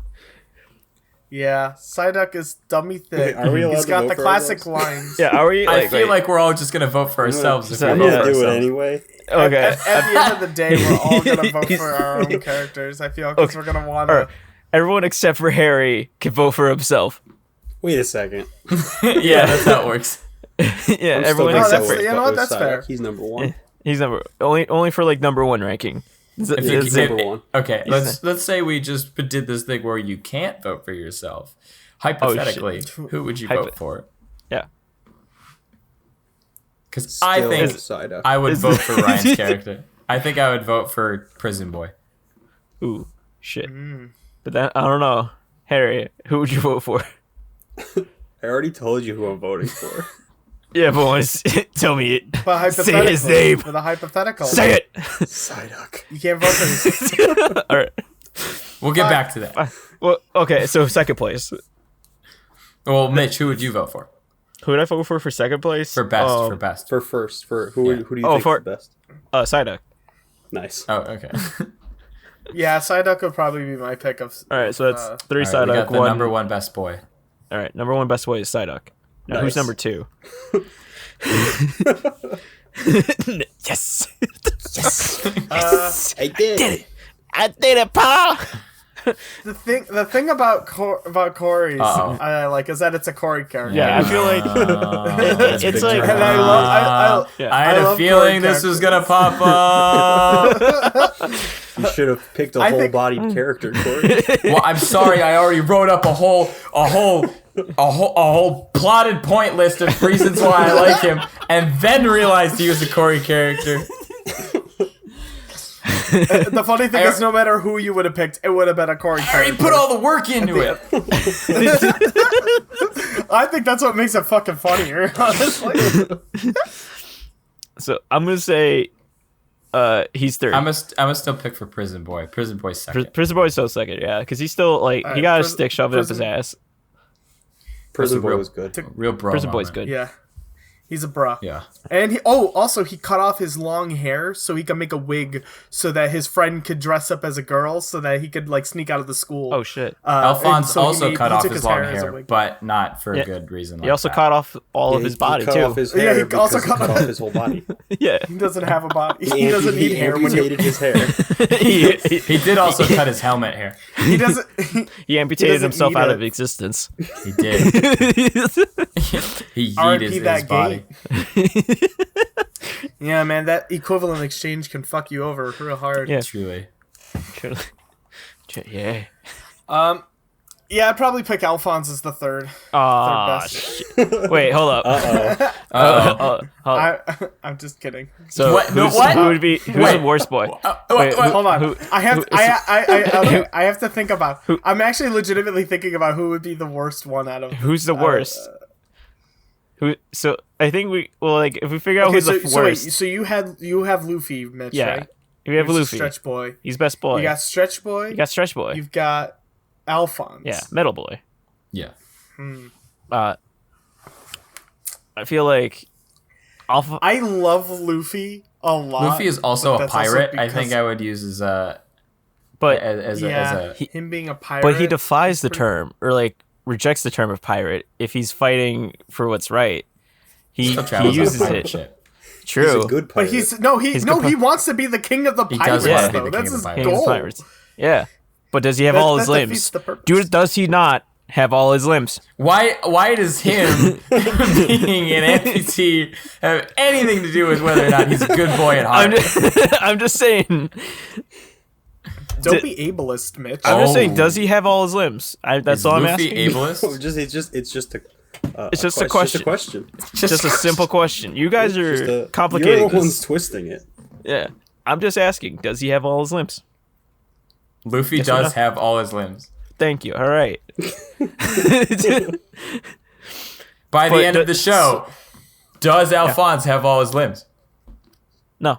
Yeah, Psyduck is dummy thick. Are we allowed He's to got vote the for classic ourselves? lines. Yeah, are we? I feel like we're all just gonna vote for ourselves. If we I'm vote gonna for do it ourselves. anyway. okay. At the end of the day, we're all gonna vote for our own characters. I feel because we're gonna want All right. to. Everyone except for Harry can vote for himself. Wait a second. Yeah, that's how it works. Yeah, I'm still everyone gonna that's- go except with- you know what, with that's Psyduck. fair. He's number 1. he's only for like number 1 ranking. If you- He's number if- 1. Okay, let's say we just did this thing where you can't vote for yourself. Oh, Hypothetically, who would you vote for? Yeah. Because I Still think Psyduck. I would vote for Ryan's character. I think I would vote for Prison Boy. Ooh, shit. But that I don't know. Harry, who would you vote for? I already told you who I'm voting for. Yeah, boys, tell me it. But Say his name. For the hypothetical. Say it. Psyduck. You can't vote for yourself. All right. We'll get back to that. Well, okay. So second place. Well, Mitch, who would you vote for? Who would I vote for second place? For best, for best. For first, for who Yeah. who do you Oh, think for- is the best? Psyduck. Nice. Oh, okay. Yeah, Psyduck would probably be my pick of. All right, so that's 3 All right, we Psyduck, got the 1. number 1 best boy. All right, number 1 best boy is Psyduck. Now who's Nice. number 2? Yes. Yes. I did it. I did it, pal. The thing about Corey's Uh-oh. I like is that it's a Corey character. Yeah, I feel like That's it's big like- turn. And I love Yeah. I had I a love feeling Corey this was gonna pop up. You should have picked a I whole think- bodied character, Corey. Well, I'm sorry. I already wrote up a whole plotted point list of reasons why I like him, and then realized he was a Corey character. The funny thing is, no matter who you would have picked, it would have been a Corey. I already put all the work into it. I think that's what makes it fucking funnier, honestly. So I'm gonna say, he's third. I'm gonna still pick for Prison Boy. Prison Boy's second. Prison Boy's still second, yeah, because he's still like he got a stick shoved up his ass. Prison Boy real- was good. Real bro. Prison Boy's moment. good. Yeah. He's a bruh. Yeah. And he cut off his long hair so he could make a wig so that his friend could dress up as a girl so that he could like sneak out of the school. Oh shit! Alphonse so he also cut he off took his long as a hair, wig. but not for Yeah. a good reason. He also cut off all of his body cut too. Off his hair Yeah, he also because cut cut off- off his whole body. Yeah, He doesn't have a body. He doesn't need hair when you amputated his hair. He did also cut his helmet hair. he doesn't he amputated doesn't himself need out a- of existence. He did. He yeeted RIP his that body. Yeah, man, that equivalent exchange can fuck you over real hard. Yeah. Truly. Yeah. Yeah, I'd probably pick Alphonse as the third. Ah, best. shit. Wait, hold up. I'm just kidding. So What? No, who's, what? who would be who's Wait. the worst boy? Wait, Hold on. who- I have who- okay, I have to think about. I'm actually legitimately thinking about who would be the worst one out of. Who's the worst? Who? So I think like if we figure out Okay, who's so, the so wait, worst. so you have Luffy, Mitch, Yeah. right? If we have Who's the Luffy, Stretch Boy. he's best boy. You got Stretch Boy. You got Stretch Boy. You've got Alphonse. Yeah, Metal Boy. Yeah. I feel like Alpha. I love Luffy a lot. Luffy is also a that's also pirate. I because- think I would use as a But as Yeah, a him being a pirate. but he defies is the pretty- term or like rejects the term of pirate if he's fighting for what's right. He still travels on a uses pirate it. ship. True. He's a good pirate. But he wants to be the king of the He pirates. does want to be though. the That's king of his the King of goal. pirates. Yeah. But does he have That- all his that defeats limbs? the purpose. Does he not have all his limbs? Why does him being an amputee have anything to do with whether or not he's a good boy at I'm heart? I'm just saying. Don't be ableist, Mitch. I'm just saying. Oh. Does he have all his limbs? That's Is all I'm Luffy asking. ableist? It's just a. It's just a question. Just a simple question. You guys Just are a- complicating You're the ones this. twisting it. Yeah. I'm just asking. Does he have all his limbs? Luffy Yes or does no? have all his limbs. Thank you. All right. By But the end of the show, does Alphonse have all his limbs? No.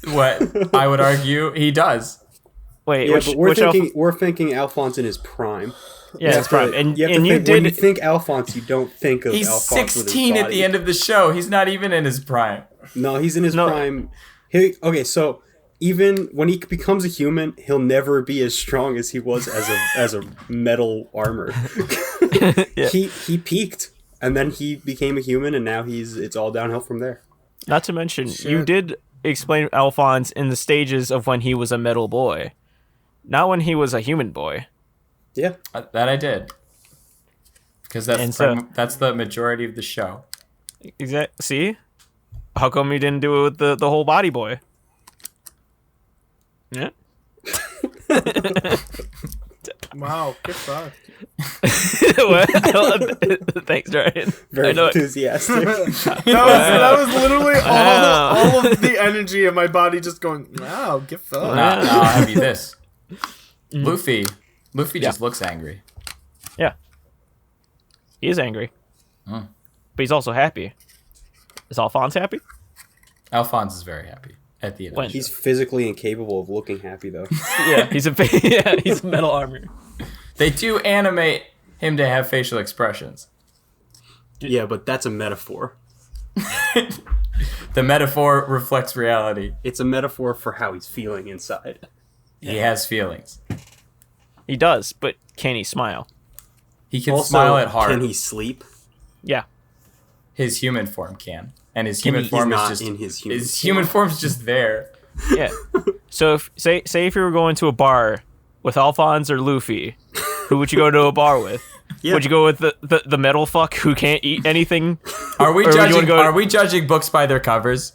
What I would argue he does. Wait. Yeah, which, but we're which thinking Alpha- we're thinking Alphonse in his prime. Yeah, You it's have to- prime. And you have to you think, when you did. think Alphonse, you don't think of He's Alphonse with his 16 at body. the end of the show. He's not even in his prime. No, he's in his No. prime. Okay, so even when he becomes a human, he'll never be as strong as he was as a metal armor. Yeah. He peaked, and then he became a human, and now it's all downhill from there. Not to mention, you Shit. did explain Alphonse in the stages of when he was a metal boy, not when he was a human boy. Yeah, That I did. Because And so- that's the majority of the show. Exact. See, how come you didn't do it with the whole body boy? Yeah. Wow, good fuck. What? Thanks, Ryan. very I know it. enthusiastic. That was literally Wow. all of the energy of my body just going, wow, get fucked. Now I'll have you this. Luffy just looks angry. Yeah. He is angry, Hmm. but he's also happy. Is Alphonse happy? Alphonse is very happy at the end. When? Of the He's physically incapable of looking happy, though. Yeah, he's he's a metal armor. show. They do animate him to have facial expressions. Yeah, but that's a metaphor. The metaphor reflects reality. It's a metaphor for how he's feeling inside. He has feelings. He does, but can he smile? He can Also, smile at heart. can he sleep? Yeah. His human form can, and his Can human he- form he's is not just in his human his human form's just there. Yeah. So if say if you were going to a bar with Alphonse or Luffy, who would you go to a bar with? Yeah. Would you go with the metal fuck who can't eat anything? Are we Or would you wanna judging? go- Are we judging books by their covers?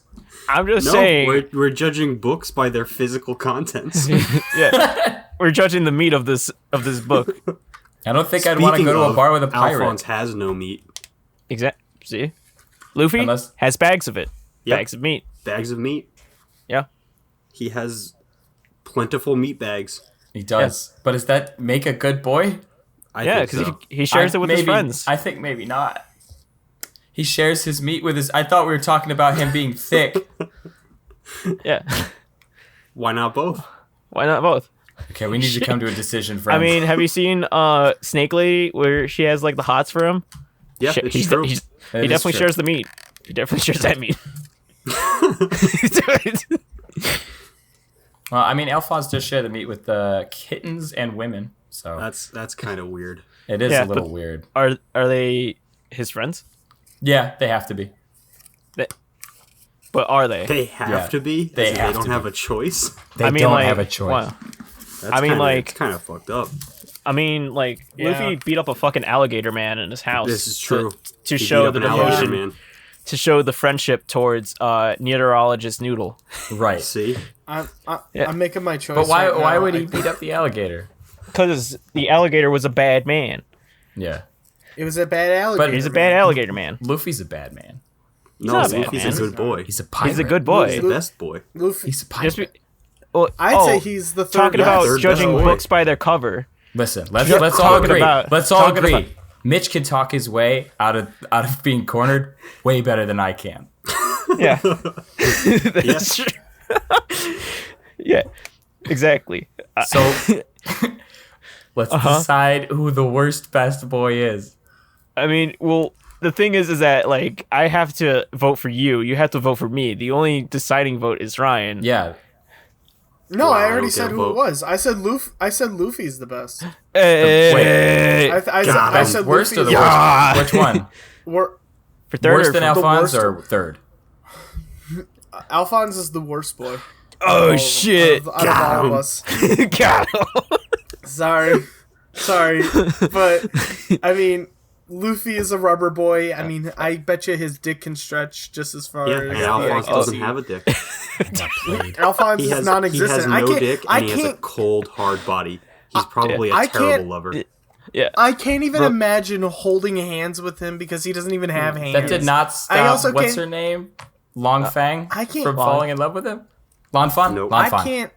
I'm just No, saying. we're judging books by their physical contents. Yeah. We're judging the meat of this book. I don't think I'd want to go to a bar with a pirate. Alphonse has no meat. See? Luffy Unless- has bags of it. Yep. Bags of meat. Bags of meat. Yeah. He has plentiful meat bags. He does. But does that make a good boy? I Yeah, think because so. he shares it with his maybe- friends. I think maybe not. He shares his meat with his... I thought we were talking about him being thick. Yeah. Why not both? Why not both? Okay, we need to come to a decision, friends. I mean, have you seen Snake Lady where she has like the hots for him? Yeah, He it's true. he That is definitely true. shares the meat. He definitely shares that meat. Well, I mean, Alphonse does share the meat with kittens and women, so That's kind of weird. it is Yeah, a little but- weird. Are they his friends? Yeah, they have to be. But are they? They have Yeah, to be. they As in have don't to have be. a choice. They I mean, don't like, have a choice. wow. That's I mean, like- it's kind of fucked up. I mean, like, Yeah. Luffy beat up a fucking alligator man in his house. This is true. To He show beat up the an alligator devotion, man. to show the friendship towards meteorologist Noodle. Right. See, Yeah. I'm making my choice. But why right why now. would he beat up the alligator? Because the alligator was a bad man. Yeah. It was a bad alligator. He's a bad alligator man. Luffy's a bad man. no, not a bad Luffy's man. a good boy. He's a pirate. He's a good He's boy. the best boy. Luffy. He's a Just pirate. be- well, I'd say he's the third talking best. about Third judging best boy. books by their cover. Listen, let's Ju- all talking agree. about- Let's all talking agree. about- Mitch can talk his way out of being cornered way better than I can. Yeah. That's true. Yeah. Exactly. So let's decide who the worst best boy is. I mean, well, the thing is that like I have to vote for you. You have to vote for me. The only deciding vote is Ryan. Yeah. No, Wow, I I already don't said get a who it vote. was. I said Luffy's the best. Hey, I said Worst or the Luffy's Yeah. worst? Which one? Wor- for third Worse or than for- Alphonse worst- or third? Alphonse is the worst boy. Oh shit! Out of all of us. Got him. Sorry, but I mean, Luffy is a rubber boy. I mean, I bet you his dick can stretch just as far Yeah, as and the Alphonse eye can doesn't see. have a dick. Alphonse He is has non-existent. no I can't. dick, I and he has a can't. cold, hard body. He's probably I a terrible can't- lover. Yeah. I can't even imagine holding hands with him because he doesn't even have hands. That did not stop. also What's can't- her name? Long Fang. I can't- from falling in love with him. Lan Fan. Nope. Lan I Fan. can't.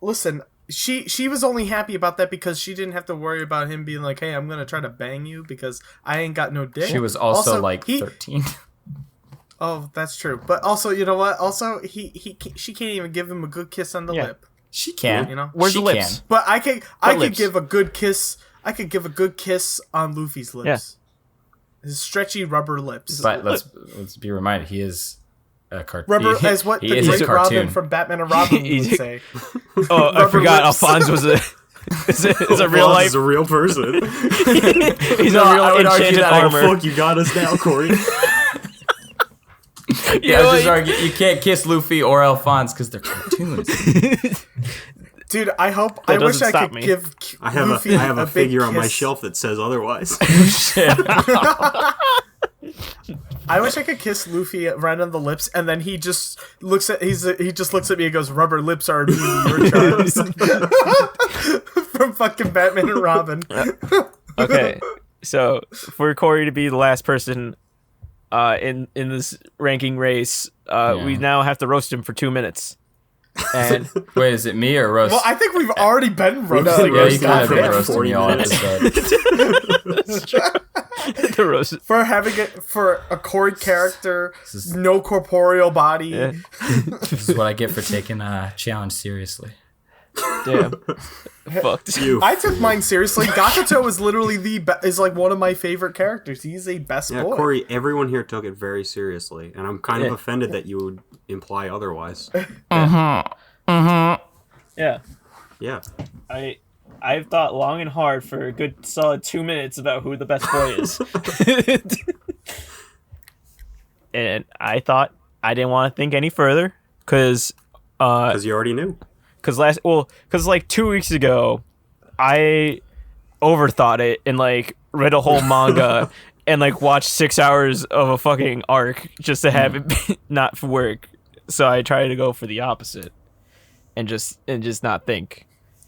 Listen, she was only happy about that because she didn't have to worry about him being like, "Hey, I'm gonna try to bang you because I ain't got no dick." She was also, like he, 13. Oh, that's true. But also, you know what? Also, she can't even give him a good kiss on the Yeah. lip. She can. You know? Where's she the lips? Can. But I could lips? give a good kiss. I could give a good kiss on Luffy's lips. His stretchy rubber lips. But let's be reminded, he is a cartoon. Rubber, as what the is a great cartoon. Robin from Batman and Robin would He's- say. Oh, I Rubber forgot. lips. Alphonse was a is a real Alphonse life. is a real person. He's No, a real I would argue enchanted that I armor. Fuck, you got us now, Corey. Yeah, I was just arguing, you can't kiss Luffy or Alphonse because they're cartoons. Dude, I hope. That I wish doesn't I stop could me. give I have Luffy a big figure on my kiss. shelf that says otherwise. I wish I could kiss Luffy right on the lips, and then he just looks at he just looks at me and goes, "Rubber lips are immune to your charms." From fucking Batman and Robin. Okay, so for Corey to be the last person in this ranking race, we now have to roast him for 2 minutes. And Wait, is it me or Roast? Well, I think we've already been roasting. been yeah, you roasting kind of for been like roasting 40 me all minutes. episode. the roast. For having it for a Corey character, no corporeal body. Yeah. This is what I get for taking a challenge seriously. Damn. Fucked. You. I took mine seriously. Gakuto is literally is like one of my favorite characters. He's a best Yeah, boy. Corey, everyone here took it very seriously, and I'm kind of Yeah. offended that you would imply otherwise. Yeah. Yeah. I've thought long and hard for a good solid 2 minutes about who the best boy is. And I thought I didn't want to think any further because Because you already knew. because like 2 weeks ago I overthought it and like read a whole manga and like watched 6 hours of a fucking arc just to have it be, not work. So I tried to go for the opposite and just not think.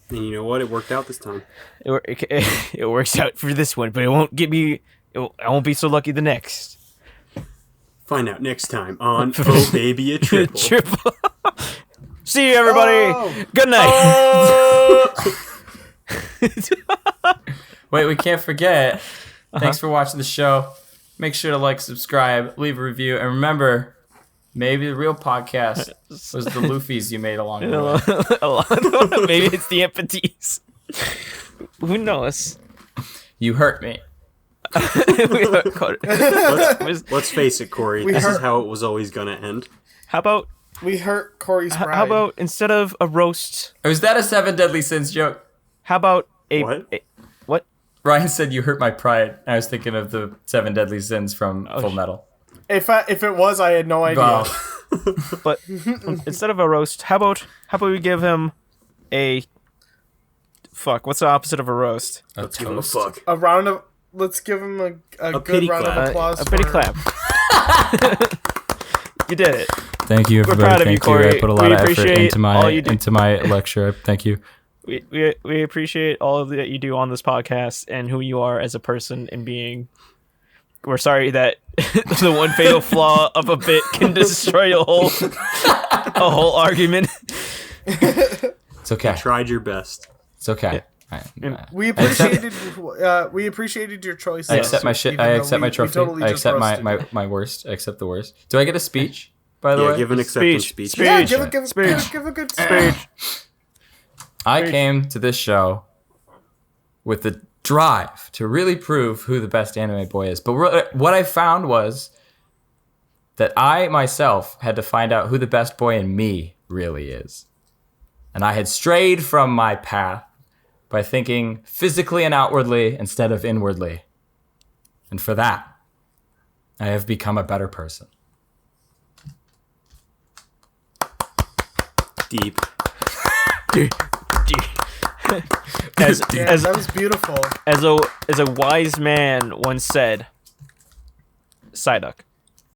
And you know what? It worked out this time. It works out for this one, but it won't get me. I won't be so lucky the next. Find out next time on Oh Baby a Triple. Triple. See you, everybody. Oh. Good night. Wait, we can't forget. Thanks for watching the show. Make sure to like, subscribe, leave a review, and remember, maybe the real podcast was the Luffy's you made along the way. Maybe it's the amputees. Who knows? You hurt me. Let's face it, Corey. This is how it was always gonna end. How about We hurt Corey's pride. how about instead of a roast, Was that a 7 Deadly Sins joke? how about What? what? Ryan said you hurt my pride. I was thinking of the 7 Deadly Sins from Full Metal. If it was, I had no idea. Wow. But instead of a roast, how about we give him a fuck? What's the opposite of a roast? Let's give him a fuck. A round of. Let's give him a good pity round clap. of applause. A pity for- clap. You did it. Thank you, everybody. proud of you, Thank you. I Corey. put a lot We of effort appreciate all you do. into my lecture. Thank you. We appreciate all that you do on this podcast and who you are as a person and being. We're sorry that the one fatal flaw of a bit can destroy a whole argument. It's okay. Tried your best. It's okay. We appreciated your choice. I accept my shit. even I though accept my we trophy. totally I just accept roasted you. my worst. I accept the worst. Do I get a speech? By the Yeah, way, give an acceptance Speech. speech. Yeah, Speech. give a good speech. I came to this show with the drive to really prove who the best anime boy is. But what I found was that I myself had to find out who the best boy in me really is. And I had strayed from my path by thinking physically and outwardly instead of inwardly. And for that, I have become a better person. Deep. Yeah, that was beautiful. As a wise man once said, Psyduck.